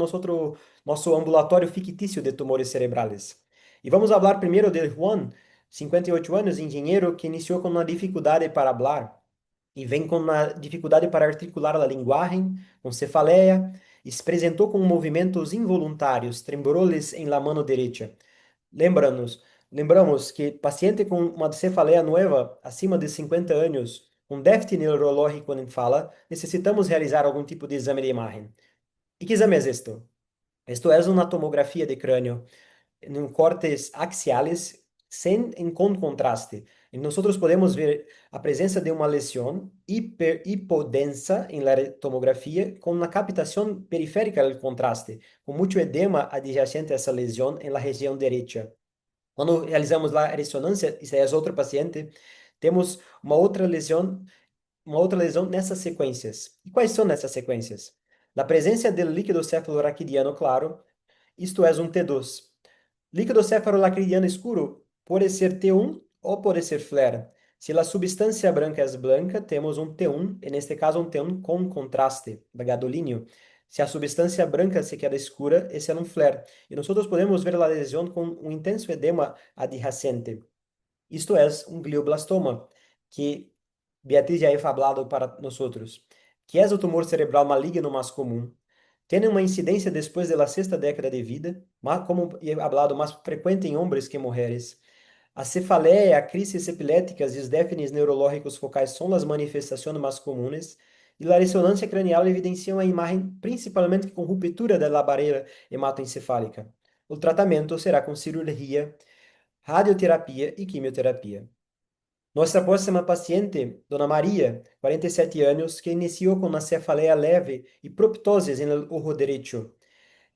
[SPEAKER 4] nosso ambulatório fictício de tumores cerebrais. E vamos falar primeiro de Juan, 58 anos, engenheiro, que iniciou com uma dificuldade para falar e vem com uma dificuldade para articular a linguagem, com cefaleia, e se apresentou com movimentos involuntários, tremores em la mano direita. Lembramos que paciente com uma cefaleia nova, acima de 50 anos, com déficit neurológico em fala, necessitamos realizar algum tipo de exame de imagem. E que exame é este? Esto é uma tomografia de crânio em cortes axiales com contraste. E nós podemos ver a presença de uma lesão hipodensa em la tomografia com uma captação periférica do contraste, com muito edema adjacente a essa lesão em la região direita. Quando realizamos a ressonância, isso é outro paciente, temos uma outra lesão nessas sequências. E quais são essas sequências? A presença do líquido cefalorraquidiano claro, isto é um T2. Líquido cefalorraquidiano escuro pode ser T1 ou pode ser flare. Se a substância branca é branca, temos um T1, e neste caso um T1 com contraste, da gadolínio. Se a substância branca se queda escura, esse é um flare. E nós podemos ver a lesão com um intenso edema adjacente. Isto é um glioblastoma, que Beatriz já havia falado para nós, que é o tumor cerebral maligno mais comum. Tem uma incidência depois da sexta década de vida, como é falado, mais frequente em homens que em mulheres. A cefaleia, a crises epiléticas e os déficits neurológicos focais são as manifestações mais comuns, e a ressonância cranial evidencia a imagem principalmente com ruptura da barreira hematoencefálica. O tratamento será com cirurgia, radioterapia e quimioterapia. Nossa próxima paciente, Dona Maria, 47 anos, que iniciou com uma cefaleia leve e proptoses no olho direito.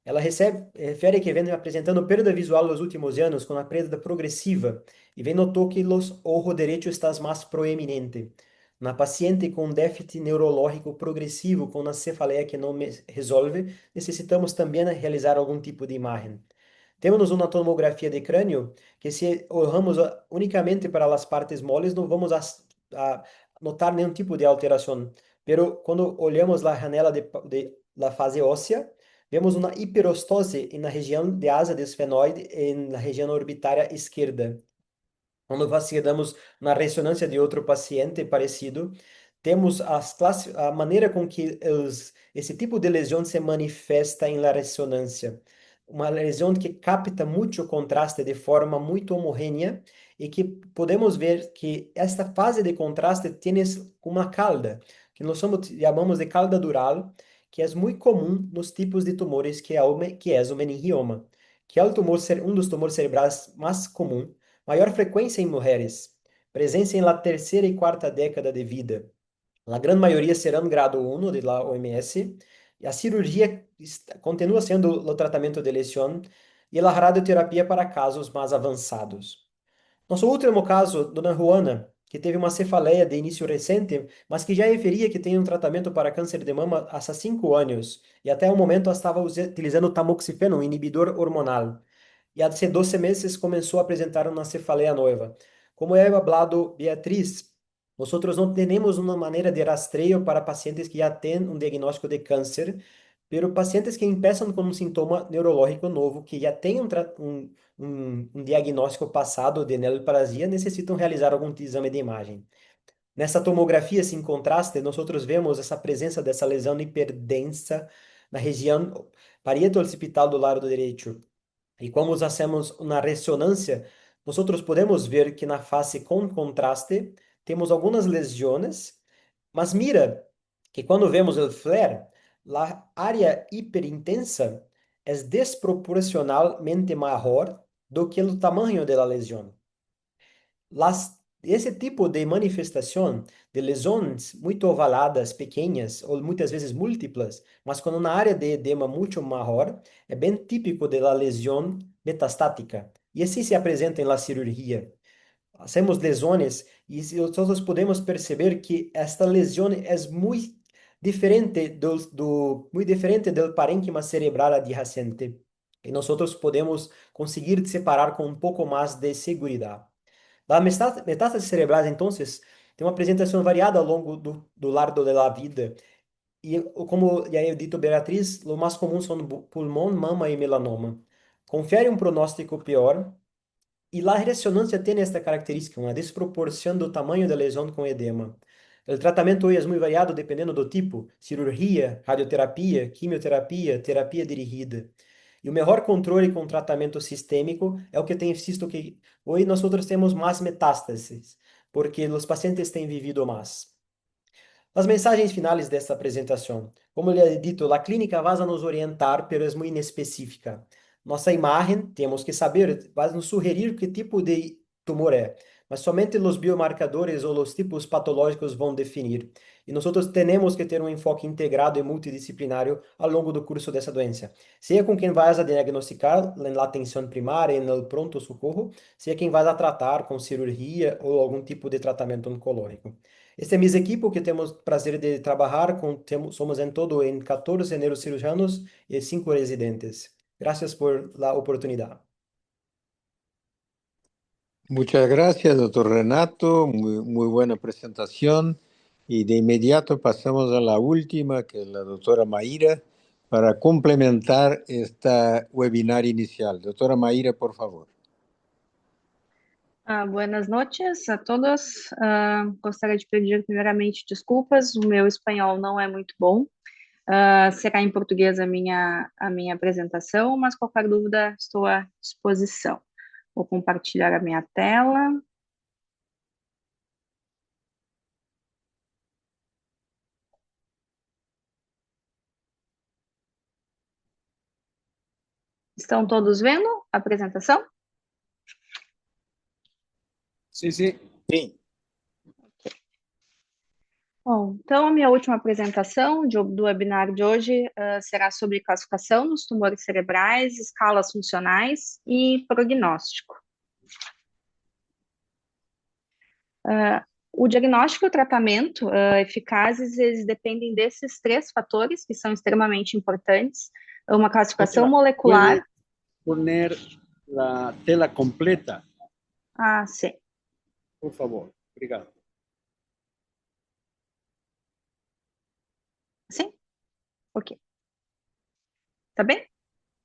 [SPEAKER 4] Ela refere que vem apresentando perda visual nos últimos anos, com a perda progressiva, e vem notou que o olho direito está mais proeminente. Na paciente com déficit neurológico progressivo, com uma cefaleia que não resolve, necessitamos também realizar algum tipo de imagem. Temos uma tomografia de crânio que, se olhamos unicamente para as partes moles, não vamos a notar nenhum tipo de alteração. Pero quando olhamos a janela de la fase óssea, vemos uma hiperostose na região de asa de esfenoide e na região orbitária esquerda. Quando vacilamos na ressonância de outro paciente parecido, temos a maneira com que esse tipo de lesão se manifesta em la ressonância. uma lesão que capta muito contraste de forma muito homogênea e que podemos ver que esta fase de contraste tem uma cauda, que nós chamamos de cauda dural, que é muito comum nos tipos de tumores que é o meningioma, que é o tumor um dos tumores cerebrais mais comum, maior frequência em mulheres, presença em la terceira e quarta década de vida. A grande maioria serão grado 1 de la OMS, e a cirurgia continua sendo o tratamento de lesão e a radioterapia para casos mais avançados. Nosso último caso, Dona Juana, que teve uma cefaleia de início recente, mas que já referia que tem um tratamento para câncer de mama há 5 anos, e até o momento estava utilizando tamoxifeno, um inibidor hormonal. E há 12 meses começou a apresentar uma cefaleia nova. Como é hablado Beatriz, nosotros não temos uma maneira de rastreio para pacientes que já têm um diagnóstico de câncer, pero pacientes que começam com um sintoma neurológico novo, que já têm um diagnóstico passado de neoplasia, necessitam realizar algum exame de imagem. Nessa tomografia, sem contraste, nós vemos essa presença dessa lesão hiperdensa na região parieto-occipital do lado direito. E como hacemos uma ressonância, nós podemos ver que na face com contraste temos algumas lesões, mas mira que quando vemos o flare, a área hiperintensa é desproporcionalmente maior do que o tamanho da lesão. Esse tipo de manifestação de lesões muito ovaladas, pequenas, ou muitas vezes múltiplas, mas com uma área de edema muito maior, é bem típico da lesão metastática. E assim se apresenta na cirurgia. Hacemos lesões e nós podemos perceber que esta lesão é muito diferente muito diferente do parênquima cerebral adyacente. E nós podemos conseguir separar com um pouco mais de segurança. As metástases cerebrais, então, tem uma apresentação variada ao longo do largo da vida. E, como já é dito, Beatriz, o mais comum são pulmão, mama e melanoma. Confere um pronóstico pior. E a ressonância tem esta característica, uma desproporção do tamanho da lesão com edema. O tratamento hoje é muito variado dependendo do tipo, cirurgia, radioterapia, quimioterapia, terapia dirigida. E o melhor controle com tratamento sistêmico é o que tem visto que hoje nós temos mais metástases, porque os pacientes têm vivido mais. As mensagens finais desta apresentação. Como lhe dito, a clínica vai nos orientar, pero é muito inespecífica. Nossa imagem, temos que saber, vai nos sugerir que tipo de tumor é, mas somente os biomarcadores ou os tipos patológicos vão definir. E nós temos que ter um enfoque integrado e multidisciplinário ao longo do curso dessa doença. Seja com quem vai a diagnosticar na atenção primária e no pronto-socorro, seja quem vai a tratar com cirurgia ou algum tipo de tratamento oncológico. Este é meu equipo que temos prazer de trabalhar com, somos em todo em 14 neurocirurgianos e 5 residentes. Gracias por la oportunidad.
[SPEAKER 2] Muchas gracias, doctor Renato. Muy buena presentación. Y de inmediato pasamos a la última, que es la doctora Mayra, para complementar esta webinar inicial. Doctora Mayra, por favor.
[SPEAKER 5] Buenas noches a todos. Gostaria de pedir primeiramente desculpas, o meu espanhol não é muito bom. Será em português a minha apresentação, mas qualquer dúvida estou à disposição. Vou compartilhar a minha tela. Estão todos vendo a apresentação?
[SPEAKER 1] Sim, sim.
[SPEAKER 2] Sim.
[SPEAKER 5] Bom, então a minha última apresentação do webinar de hoje será sobre classificação nos tumores cerebrais, escalas funcionais e prognóstico. O diagnóstico e o tratamento eficazes, eles dependem desses 3 fatores que são extremamente importantes. Uma classificação molecular.
[SPEAKER 1] ¿Puede poner la tela completa?
[SPEAKER 5] Sim.
[SPEAKER 1] Por favor. Obrigado.
[SPEAKER 5] Sim? Ok. Tá bem?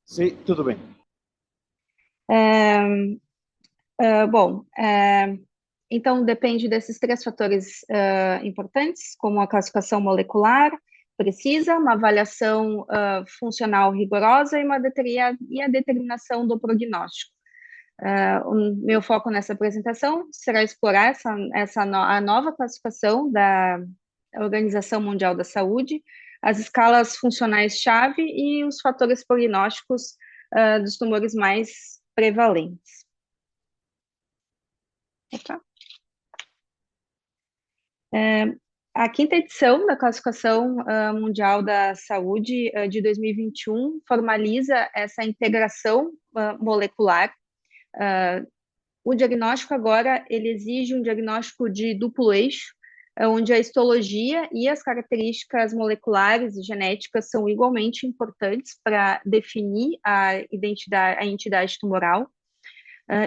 [SPEAKER 1] Sim, tudo bem.
[SPEAKER 5] Bom, então depende desses 3 fatores importantes, como a classificação molecular, precisa, uma avaliação funcional rigorosa e a determinação do prognóstico. O meu foco nessa apresentação será explorar a nova classificação da Organização Mundial da Saúde, as escalas funcionais-chave e os fatores prognósticos dos tumores mais prevalentes. A quinta edição da Classificação Mundial da Saúde de 2021 formaliza essa integração molecular. O diagnóstico agora, ele exige um diagnóstico de duplo eixo, onde a histologia e as características moleculares e genéticas são igualmente importantes para definir a entidade tumoral.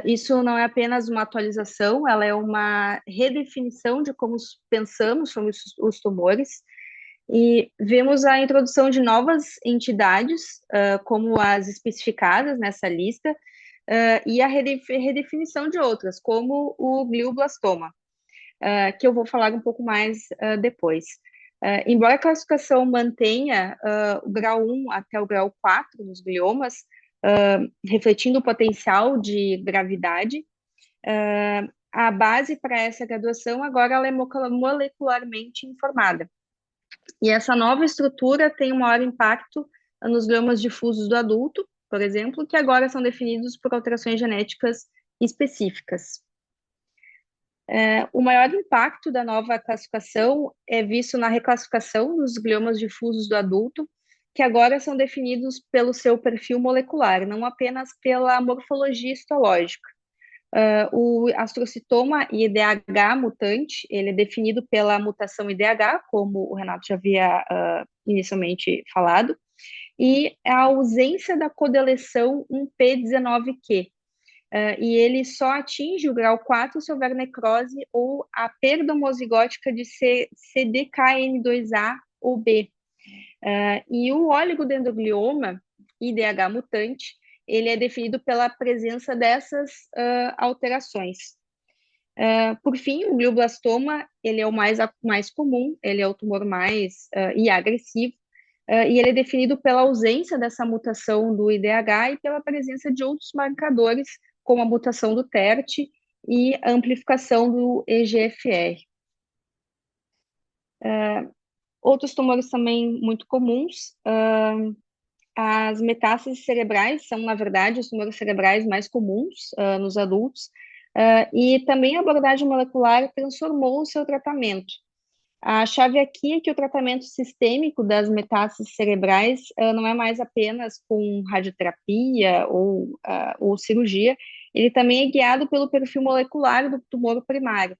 [SPEAKER 5] Isso não é apenas uma atualização, ela é uma redefinição de como pensamos sobre os tumores, e vemos a introdução de novas entidades, como as especificadas nessa lista, e a redefinição de outras, como o glioblastoma, que eu vou falar um pouco mais depois. Embora a classificação mantenha o grau 1 até o grau 4 nos gliomas, refletindo o potencial de gravidade, a base para essa graduação agora ela é molecularmente informada. E essa nova estrutura tem um maior impacto nos gliomas difusos do adulto, por exemplo, que agora são definidos por alterações genéticas específicas. O maior impacto da nova classificação é visto na reclassificação dos gliomas difusos do adulto, que agora são definidos pelo seu perfil molecular, não apenas pela morfologia histológica. O astrocitoma IDH mutante, ele é definido pela mutação IDH, como o Renato já havia inicialmente falado, e a ausência da codeleção 1P19Q, e ele só atinge o grau 4 se houver necrose ou a perda homozigótica de CDKN2A ou B. E o oligodendroglioma IDH mutante, ele é definido pela presença dessas alterações. Por fim, o glioblastoma, ele é o mais comum, ele é o tumor mais e agressivo, e ele é definido pela ausência dessa mutação do IDH e pela presença de outros marcadores, como a mutação do TERT e a amplificação do EGFR. Outros tumores também muito comuns, as metástases cerebrais são, na verdade, os tumores cerebrais mais comuns nos adultos, e também a abordagem molecular transformou o seu tratamento. A chave aqui é que o tratamento sistêmico das metástases cerebrais não é mais apenas com radioterapia ou cirurgia, ele também é guiado pelo perfil molecular do tumor primário.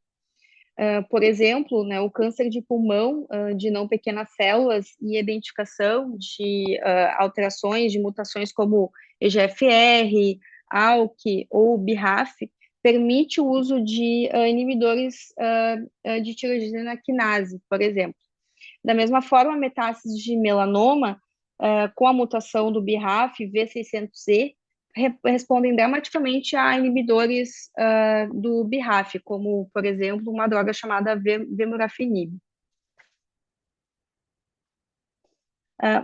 [SPEAKER 5] Por exemplo, né, o câncer de pulmão de não pequenas células e identificação de alterações, de mutações como EGFR, ALK ou BRAF, permite o uso de inibidores de tirosina quinase, por exemplo. Da mesma forma, metástases de melanoma, com a mutação do BRAF V600E, respondem dramaticamente a inibidores do BRAF, como, por exemplo, uma droga chamada vemurafenib.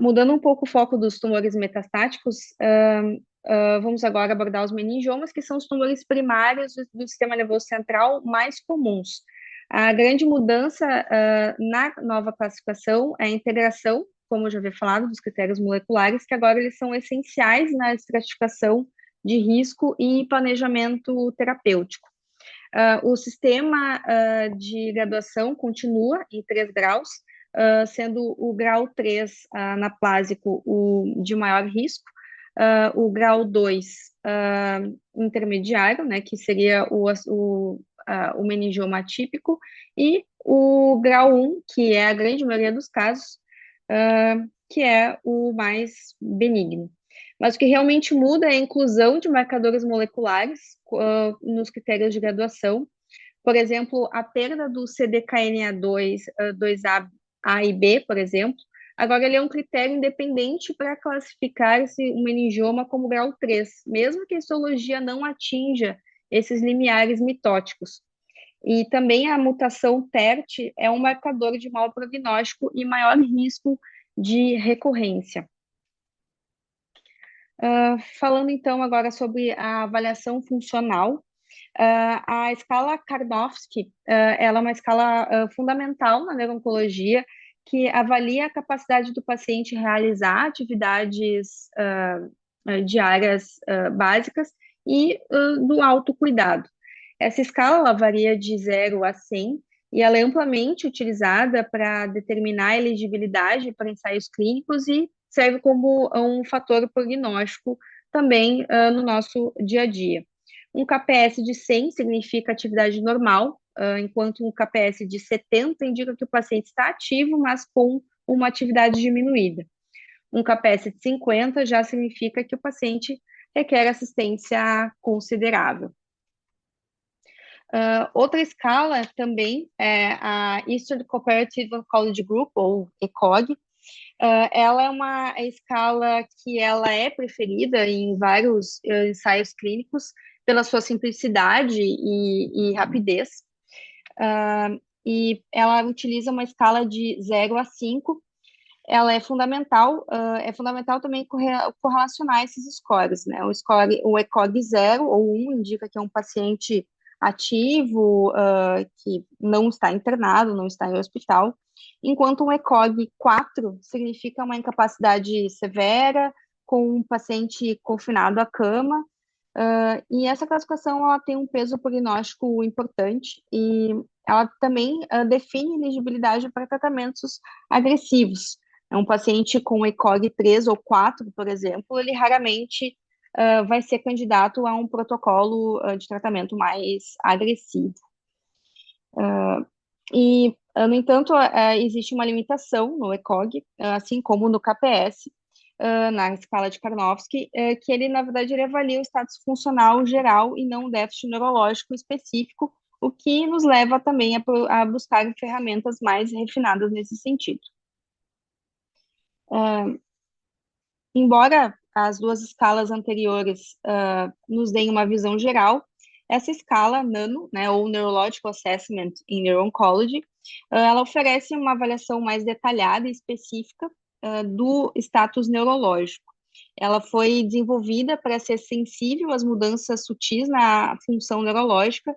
[SPEAKER 5] Mudando um pouco o foco dos tumores metastáticos, vamos agora abordar os meningiomas, que são os tumores primários do sistema nervoso central mais comuns. A grande mudança na nova classificação é a integração, como eu já havia falado, dos critérios moleculares, que agora eles são essenciais na estratificação de risco e planejamento terapêutico. O sistema de graduação continua em 3 graus, sendo o grau 3 anaplásico o de maior risco, o grau 2 intermediário, né, que seria o meningioma atípico, e o grau 1, que é a grande maioria dos casos, que é o mais benigno. Mas o que realmente muda é a inclusão de marcadores moleculares nos critérios de graduação. Por exemplo, a perda do CDKNA2, 2A e B, por exemplo, agora ele é um critério independente para classificar esse meningioma como grau 3, mesmo que a histologia não atinja esses limiares mitóticos. E também a mutação TERT é um marcador de mau prognóstico e maior risco de recorrência. Falando então agora sobre a avaliação funcional, a escala Karnofsky, ela é uma escala fundamental na neuro-oncologia, que avalia a capacidade do paciente realizar atividades diárias básicas e do autocuidado. Essa escala ela varia de 0 a 100 e ela é amplamente utilizada para determinar a elegibilidade para ensaios clínicos e serve como um fator prognóstico também no nosso dia a dia. Um KPS de 100 significa atividade normal, enquanto um KPS de 70 indica que o paciente está ativo, mas com uma atividade diminuída. Um KPS de 50 já significa que o paciente requer assistência considerável. Outra escala também é a Eastern Cooperative Oncology Group, ou ECOG. Ela é uma escala que ela é preferida em vários ensaios clínicos pela sua simplicidade e rapidez. E ela utiliza uma escala de 0 a 5. Ela é fundamental também correlacionar esses scores, né? O ECOG 0 ou 1 indica que é um paciente ativo, que não está internado, não está em hospital, enquanto um ECOG 4 significa uma incapacidade severa, com um paciente confinado à cama, e essa classificação ela tem um peso prognóstico importante e ela também define elegibilidade para tratamentos agressivos. Um paciente com ECOG 3 ou 4, por exemplo, ele raramente vai ser candidato a um protocolo de tratamento mais agressivo. No entanto, existe uma limitação no ECOG, assim como no KPS, na escala de Karnofsky, que ele, na verdade, ele avalia o status funcional geral e não o déficit neurológico específico, o que nos leva também a buscar ferramentas mais refinadas nesse sentido. Embora as duas escalas anteriores nos deem uma visão geral, essa escala NANO, né, ou Neurological Assessment in Neuro-Oncology, ela oferece uma avaliação mais detalhada e específica do status neurológico. Ela foi desenvolvida para ser sensível às mudanças sutis na função neurológica,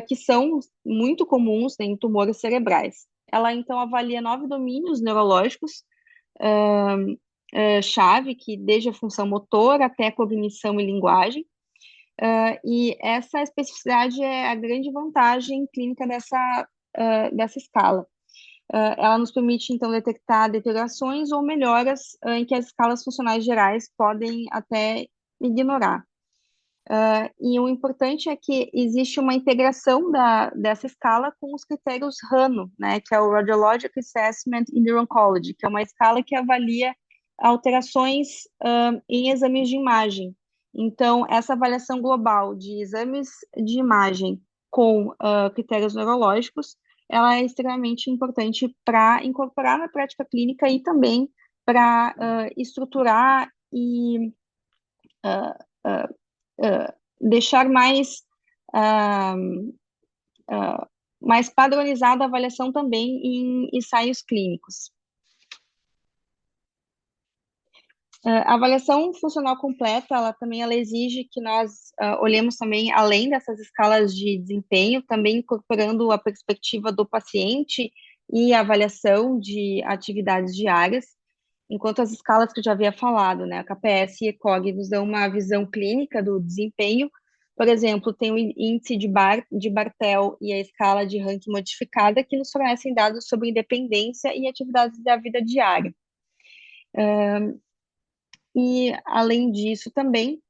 [SPEAKER 5] que são muito comuns em tumores cerebrais. Ela, então, avalia 9 domínios neurológicos, chave, que desde a função motora até a cognição e linguagem, e essa especificidade é a grande vantagem clínica dessa escala. Ela nos permite, então, detectar deteriorações ou melhoras em que as escalas funcionais gerais podem até ignorar. E o importante é que existe uma integração dessa escala com os critérios RANO, né, que é o Radiologic Assessment in Neuro-Oncology, que é uma escala que avalia alterações em exames de imagem. Então, essa avaliação global de exames de imagem com critérios neurológicos, ela é extremamente importante para incorporar na prática clínica e também para estruturar e deixar mais padronizada a avaliação também em ensaios clínicos. A avaliação funcional completa, ela exige que nós olhemos também além dessas escalas de desempenho, também incorporando a perspectiva do paciente e a avaliação de atividades diárias, enquanto as escalas que eu já havia falado, né, a KPS e ECOG nos dão uma visão clínica do desempenho. Por exemplo, tem o índice de Bartel e a escala de ranking modificada, que nos fornecem dados sobre independência e atividades da vida diária. E, além disso, também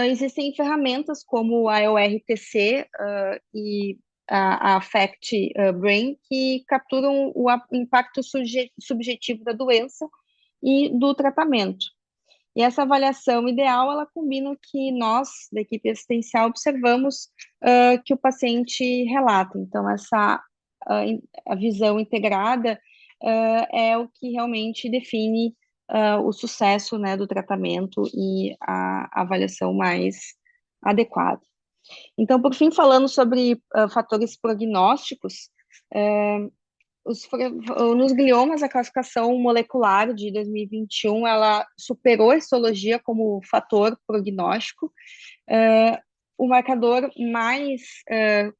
[SPEAKER 5] existem ferramentas como a EORTC e a Affect Brain, que capturam o impacto subjetivo da doença e do tratamento. E essa avaliação ideal, ela combina o que nós, da equipe assistencial, observamos que o paciente relata. Então, a visão integrada é o que realmente define o sucesso, né, do tratamento e a avaliação mais adequada. Então, por fim, falando sobre fatores prognósticos, Nos gliomas, a classificação molecular de 2021, ela superou a histologia como fator prognóstico. O marcador mais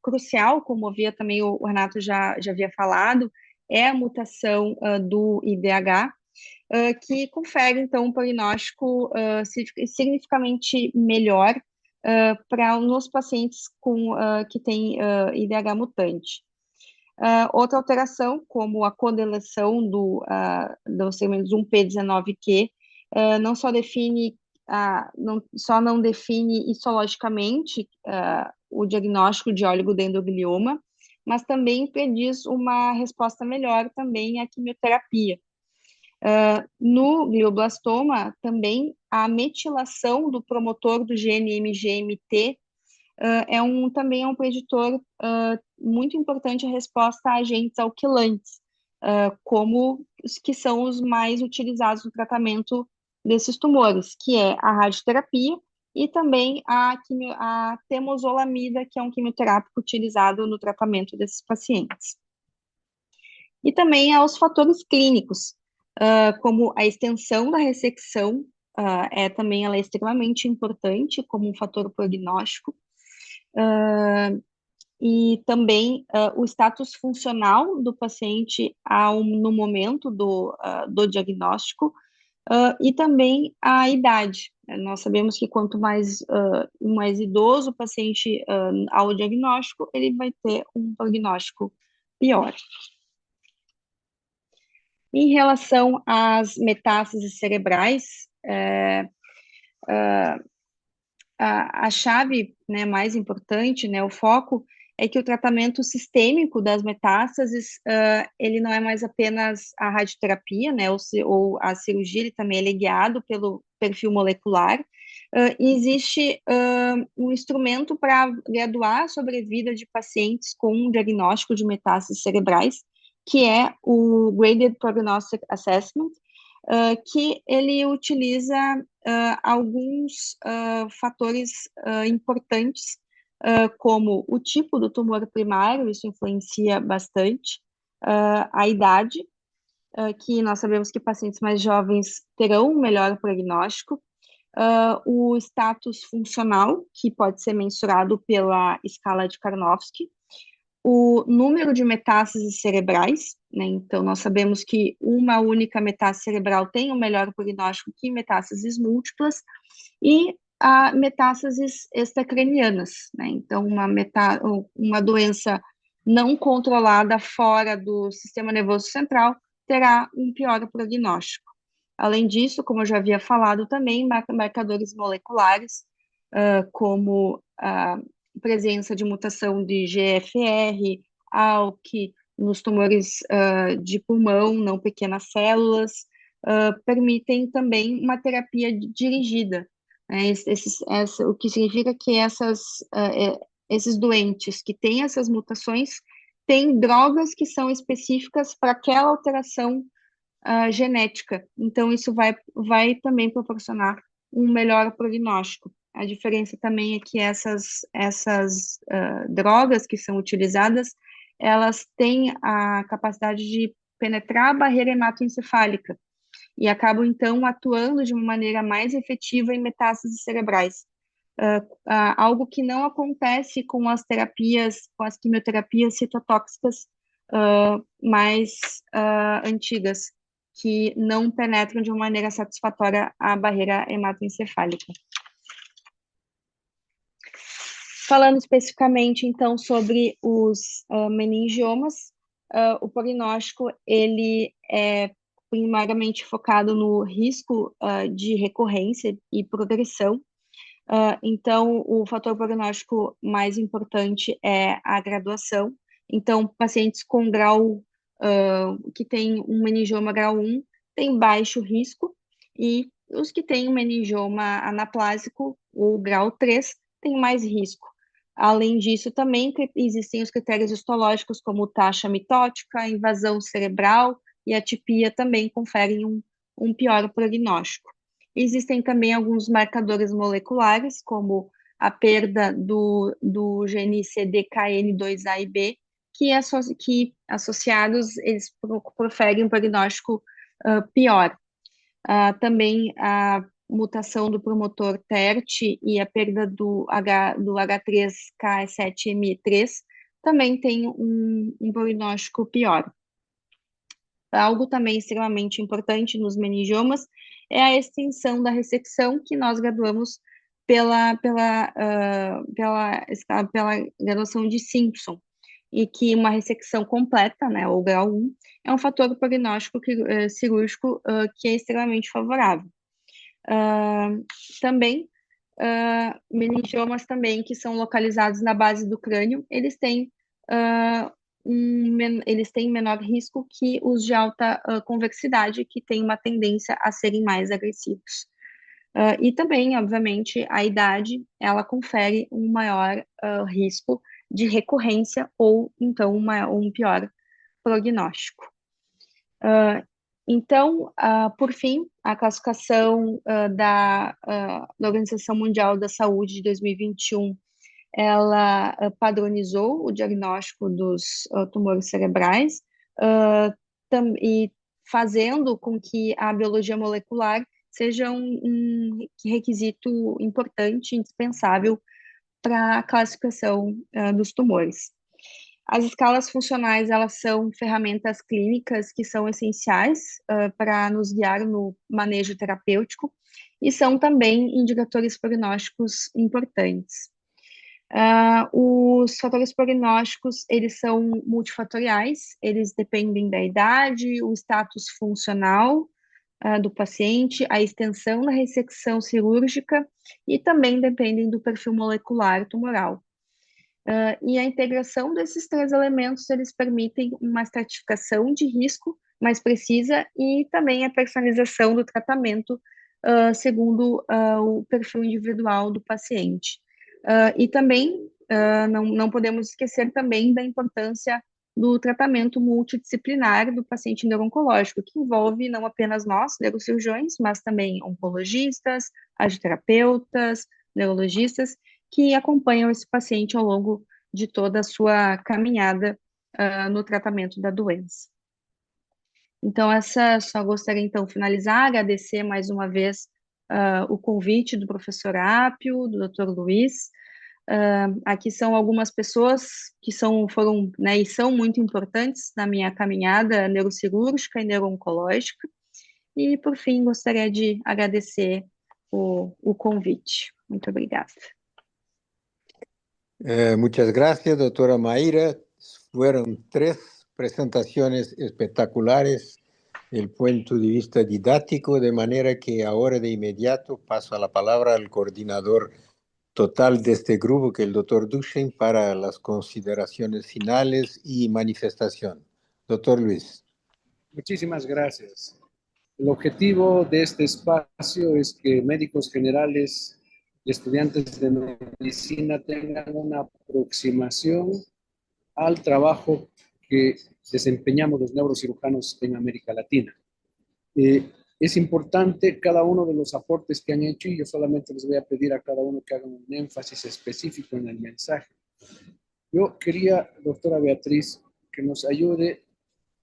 [SPEAKER 5] crucial, como havia também o Renato já havia falado, é a mutação do IDH, que confere, então, um prognóstico significativamente melhor nos pacientes que têm IDH mutante. Outra alteração, como a codeleção dos segmentos 1p19q, não só define, não define histologicamente o diagnóstico de oligodendroglioma, mas também prediz uma resposta melhor também à quimioterapia. No glioblastoma, também a metilação do promotor do gene MGMT também é um preditor muito importante a resposta a agentes alquilantes, como os que são os mais utilizados no tratamento desses tumores, que é a radioterapia e também a temozolomida, que é um quimioterápico utilizado no tratamento desses pacientes. E também aos fatores clínicos, como a extensão da ressecção, também ela é extremamente importante como um fator prognóstico, e também o status funcional do paciente no momento do diagnóstico, e também a idade. Nós sabemos que quanto mais idoso o paciente ao diagnóstico, ele vai ter um prognóstico pior. Em relação às metástases cerebrais, a chave, né, mais importante, né, o foco, é que o tratamento sistêmico das metástases, ele não é mais apenas a radioterapia, né, ou a cirurgia, ele também é guiado pelo perfil molecular. Existe um instrumento para graduar a sobrevida de pacientes com um diagnóstico de metástases cerebrais, que é o Graded Prognostic Assessment, que ele utiliza alguns fatores importantes, como o tipo do tumor primário, isso influencia bastante, a idade, que nós sabemos que pacientes mais jovens terão um melhor prognóstico, o status funcional, que pode ser mensurado pela escala de Karnofsky, o número de metástases cerebrais, né? Então, nós sabemos que uma única metástase cerebral tem um melhor prognóstico que metástases múltiplas, e metástases extracranianas, né? Então, uma doença não controlada fora do sistema nervoso central terá um pior prognóstico. Além disso, como eu já havia falado também, marcadores moleculares, como a presença de mutação de GFR, ALK, nos tumores de pulmão, não pequenas células, permitem também uma terapia dirigida, né? O que significa que esses doentes que têm essas mutações têm drogas que são específicas para aquela alteração genética. Então, isso vai também proporcionar um melhor prognóstico. A diferença também é que essas drogas que são utilizadas, elas têm a capacidade de penetrar a barreira hematoencefálica e acabam, então, atuando de uma maneira mais efetiva em metástases cerebrais. Algo que não acontece com as quimioterapias citotóxicas mais antigas, que não penetram de uma maneira satisfatória a barreira hematoencefálica. Falando especificamente, então, sobre os meningiomas, o prognóstico, ele é primariamente focado no risco de recorrência e progressão. Então, o fator prognóstico mais importante é a graduação. Então, pacientes com grau, que têm um meningioma grau 1, têm baixo risco, e os que têm um meningioma anaplásico, o grau 3, têm mais risco. Além disso, também existem os critérios histológicos, como taxa mitótica, invasão cerebral e atipia também conferem um pior prognóstico. Existem também alguns marcadores moleculares, como a perda do gene CDKN2A e B, que associados eles proferem um prognóstico pior. Também a mutação do promotor TERT e a perda do H3K7M3 também tem um prognóstico pior. Algo também extremamente importante nos meningiomas é a extensão da ressecção que nós graduamos pela graduação de Simpson, e que uma ressecção completa, né, ou grau 1, é um fator prognóstico cirúrgico que é extremamente favorável. Também, meningiomas também que são localizados na base do crânio, eles têm menor risco que os de alta convexidade, que têm uma tendência a serem mais agressivos. E também, obviamente, a idade, ela confere um maior risco de recorrência ou, então, um pior prognóstico. Então, por fim, a classificação da Organização Mundial da Saúde de 2021, ela padronizou o diagnóstico dos tumores cerebrais e fazendo com que a biologia molecular seja um requisito importante, indispensável para a classificação dos tumores. As escalas funcionais, elas são ferramentas clínicas que são essenciais para nos guiar no manejo terapêutico e são também indicadores prognósticos importantes. Os fatores prognósticos, eles são multifatoriais, eles dependem da idade, o status funcional do paciente, a extensão da ressecção cirúrgica e também dependem do perfil molecular tumoral. E a integração desses três elementos, eles permitem uma estratificação de risco mais precisa e também a personalização do tratamento segundo o perfil individual do paciente. E também não podemos esquecer também da importância do tratamento multidisciplinar do paciente neurooncológico, que envolve não apenas nós, neurocirurgiões, mas também oncologistas, radioterapeutas, neurologistas, que acompanham esse paciente ao longo de toda a sua caminhada no tratamento da doença. Então, só gostaria, então, de finalizar, agradecer mais uma vez o convite do professor Apio, do Dr. Luiz. Aqui são algumas pessoas que foram, né, e são muito importantes na minha caminhada neurocirúrgica e neurooncológica. E, por fim, gostaria de agradecer o convite. Muito obrigada.
[SPEAKER 2] Muchas gracias, doctora Mayra. Fueron 3 presentaciones espectaculares desde el punto de vista didáctico, de manera que ahora de inmediato paso la palabra al coordinador total de este grupo, que es el doctor Duchen, para las consideraciones finales y manifestación. Doctor Luis.
[SPEAKER 1] Muchísimas gracias. El objetivo de este espacio es que médicos generales y estudiantes de medicina tengan una aproximación al trabajo que desempeñamos los neurocirujanos en América Latina. Es importante cada uno de los aportes que han hecho y yo solamente les voy a pedir a cada uno que hagan un énfasis específico en el mensaje. Yo quería, doctora Beatriz, que nos ayude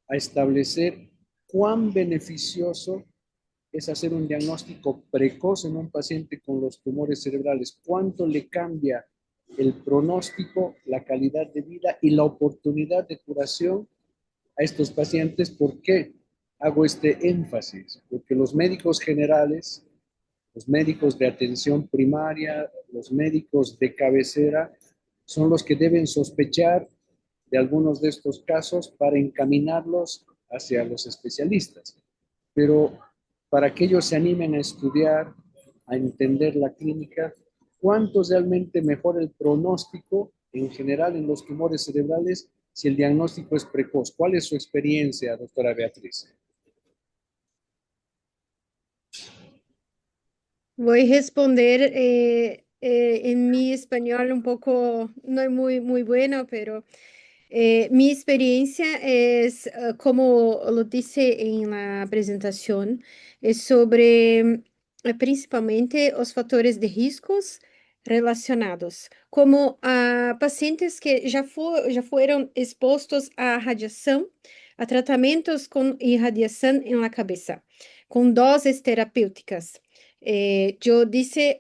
[SPEAKER 1] a establecer cuán beneficioso es hacer un diagnóstico precoz en un paciente con los tumores cerebrales, cuánto le cambia el pronóstico, la calidad de vida y la oportunidad de curación a estos pacientes. ¿Por qué hago este énfasis? Porque los médicos generales, los médicos de atención primaria, los médicos de cabecera, son los que deben sospechar de algunos de estos casos para encaminarlos hacia los especialistas. Pero para que ellos se animen a estudiar, a entender la clínica, ¿cuánto realmente mejora el pronóstico en general en los tumores cerebrales si el diagnóstico es precoz? ¿Cuál es su experiencia, doctora Beatriz?
[SPEAKER 3] Voy a responder en mi español un poco, no es muy bueno, pero mi experiencia es, como lo dice en la presentación, es sobre principalmente los factores de riscos relacionados, como a pacientes que já foram expostos à radiação, a tratamentos com irradiação em la cabeça, com doses terapêuticas. Eu disse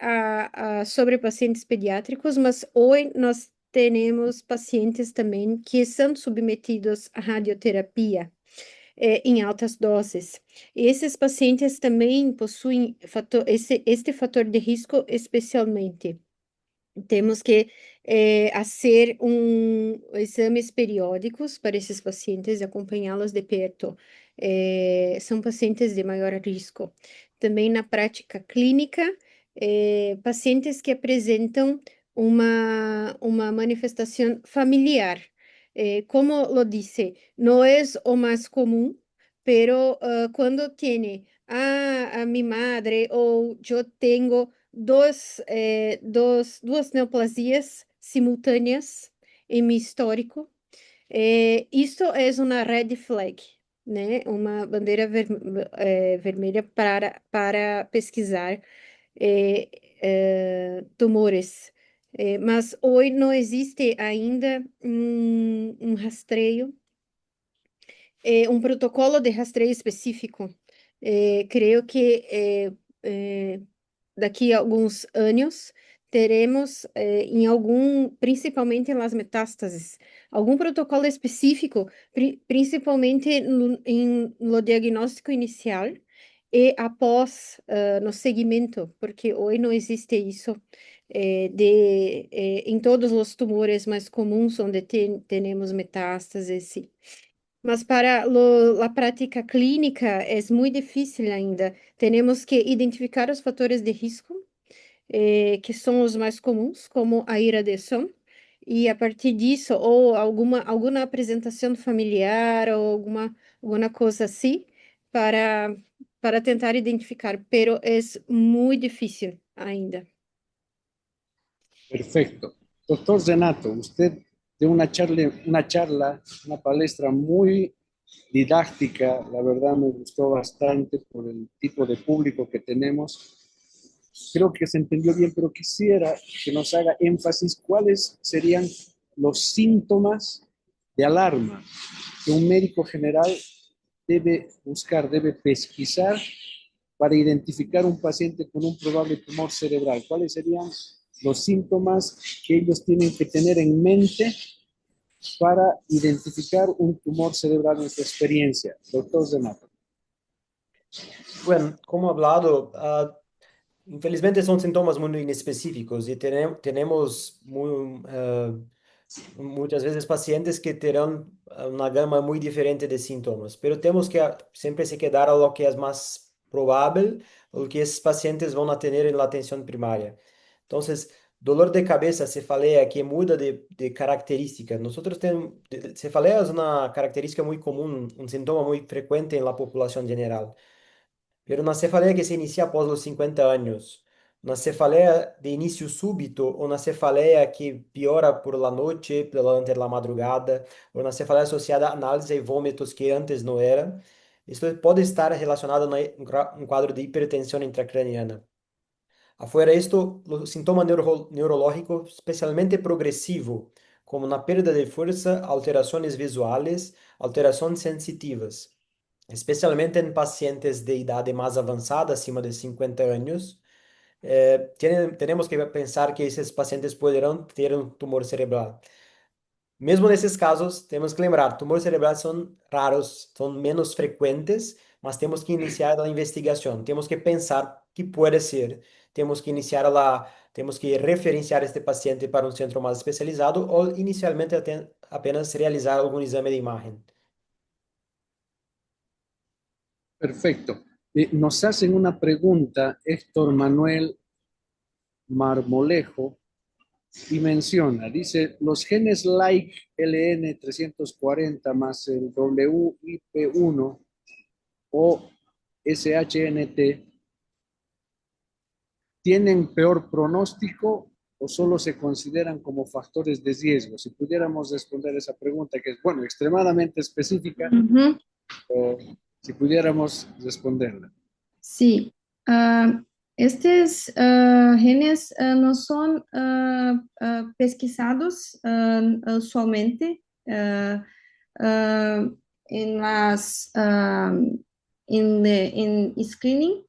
[SPEAKER 3] sobre pacientes pediátricos, mas hoje nós temos pacientes também que são submetidos à radioterapia em altas doses. E esses pacientes também possuem este fator de risco especialmente. Temos que fazer exames periódicos para esses pacientes e acompanhá-los de perto. São pacientes de maior risco. Também na prática clínica, pacientes que apresentam uma manifestação familiar. Como lo disse, não é o mais comum, pero quando tem a minha madre ou eu tenho duas neoplasias simultâneas em meu histórico. Isto é uma red flag, né? Uma bandeira vermelha para pesquisar tumores. Mas hoje não existe ainda um rastreio, protocolo de rastreio específico. Creio que daqui a alguns anos teremos principalmente nas metástases, algum protocolo específico, principalmente no diagnóstico inicial e após no seguimento, porque hoje não existe isso em todos os tumores mais comuns onde temos metástases, sim. Mas para a prática clínica é muito difícil ainda. Temos que identificar os fatores de risco, que são os mais comuns, como a irradiação, e a partir disso, ou alguma apresentação familiar, ou alguma coisa assim, para tentar identificar, pero é muito difícil ainda.
[SPEAKER 1] Perfecto. Doctor Zenato, usted dio una palestra muy didáctica, la verdad me gustó bastante por el tipo de público que tenemos. Creo que se entendió bien, pero quisiera que nos haga énfasis cuáles serían los síntomas de alarma que un médico general debe buscar, debe pesquisar para identificar un paciente con un probable tumor cerebral. ¿Cuáles serían los síntomas que ellos tienen que tener en mente para identificar un tumor cerebral en su experiencia? Doctor Zenato.
[SPEAKER 4] Bueno, como hablado, infelizmente son sintomas muy inespecíficos y tenemos muchas veces pacientes que tendrán una gama muy diferente de síntomas, pero tenemos que siempre se quedar a lo que es más probable, o lo que esos pacientes van a tener en la atención primaria. Entonces, dolor de cabeza, cefalea, que muda de característica. Nosotros tenemos, cefalea es una característica muy común, un síntoma muy frecuente en la población general. Pero na cefaleia que se inicia após os 50 anos, na cefaleia de início súbito ou na cefaleia que piora por la noite, durante a madrugada, ou na cefaleia associada a náusea e vômitos que antes não era, isso pode estar relacionado a um quadro de hipertensão intracraniana. Afuera esto, o sintoma neurológico, especialmente progressivo, como na perda de força, alterações visuais, alterações sensitivas, especialmente em pacientes de idade mais avançada, acima de 50 anos. Temos que pensar que esses pacientes poderão ter um tumor cerebral. Mesmo nesses casos, temos que lembrar, tumores cerebrais são raros, são menos frequentes, mas temos que iniciar a investigação, temos que pensar que pode ser, temos que referenciar este paciente para um centro mais especializado ou inicialmente apenas realizar algum exame de imagem.
[SPEAKER 1] Perfecto. Nos hacen una pregunta Héctor Manuel Marmolejo y menciona, dice, los genes like LN340 más el WIP1 o SHNT ¿tienen peor pronóstico o solo se consideran como factores de riesgo? Si pudiéramos responder esa pregunta, que es, bueno, extremadamente específica, si pudiéramos responderla.
[SPEAKER 5] Sí.
[SPEAKER 6] Estes genes não são pesquisados usualmente em screening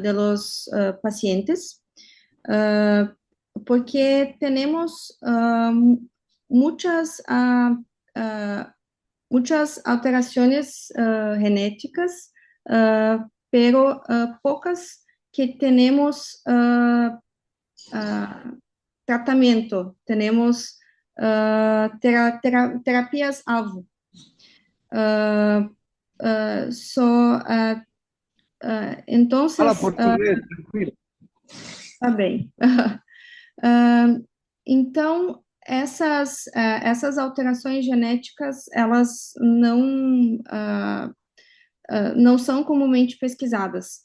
[SPEAKER 6] de los pacientes, porque tenemos muchas alteraciones genéticas, pero pocas que tenemos tratamento, tenemos terapias-alvo. Entonces,
[SPEAKER 1] Fala português, tranquilo.
[SPEAKER 6] tá bem. Então, essas alterações genéticas, elas não são comumente pesquisadas.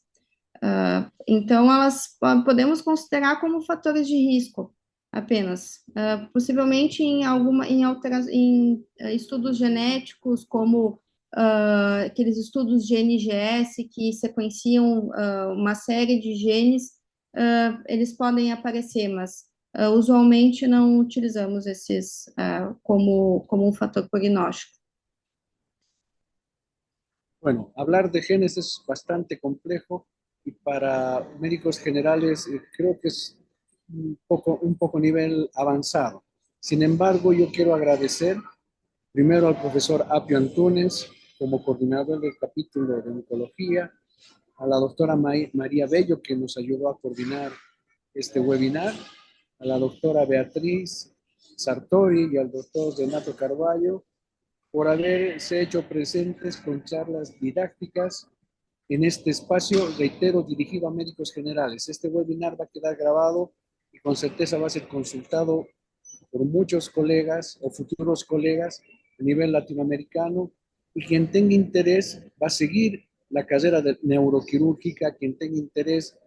[SPEAKER 6] Então, elas podemos considerar como fatores de risco apenas. Possivelmente em estudos genéticos, como aqueles estudos de NGS que sequenciam uma série de genes, eles podem aparecer, mas usualmente não utilizamos esses como um fator prognóstico.
[SPEAKER 1] Bueno, hablar de genes es bastante complejo y para médicos generales creo que es un poco nivel avanzado. Sin embargo, yo quiero agradecer primero al profesor Apio Antunes como coordinador del capítulo de oncología, a la doctora María Bello que nos ayudó a coordinar este webinar, a la doctora Beatriz Sartori y al doctor Renato Carballo por haberse hecho presentes con charlas didácticas en este espacio, reitero, dirigido a médicos generales. Este webinar va a quedar grabado y con certeza va a ser consultado por muchos colegas o futuros colegas a nivel latinoamericano, y quien tenga interés va a seguir la carrera de neuroquirúrgica, quien tenga interés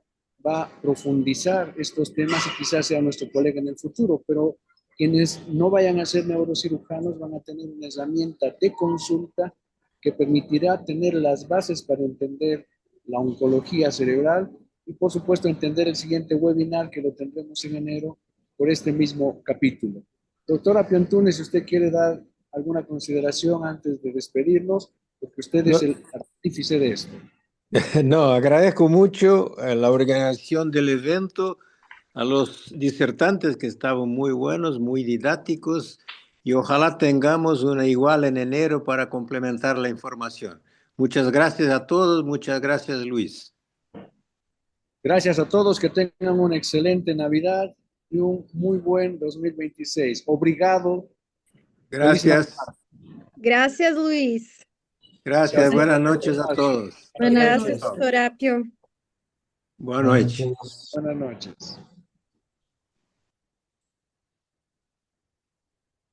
[SPEAKER 1] va a profundizar estos temas y quizás sea nuestro colega en el futuro, pero quienes no vayan a ser neurocirujanos van a tener una herramienta de consulta que permitirá tener las bases para entender la oncología cerebral y por supuesto entender el siguiente webinar que lo tendremos en enero por este mismo capítulo. Doctora Piantunes, si usted quiere dar alguna consideración antes de despedirnos, porque usted es el artífice de esto.
[SPEAKER 2] No, agradezco mucho a la organización del evento, a los disertantes que estaban muy buenos, muy didácticos, y ojalá tengamos una igual en enero para complementar la información. Muchas gracias a todos, muchas gracias Luis.
[SPEAKER 1] Gracias a todos, que tengan una excelente Navidad y un muy buen 2026. Obrigado.
[SPEAKER 2] Gracias.
[SPEAKER 3] Gracias, Luis.
[SPEAKER 2] Gracias, buenas noches a todos.
[SPEAKER 3] Gracias, Dr. Apio.
[SPEAKER 2] Buenas noches.
[SPEAKER 1] Buenas noches.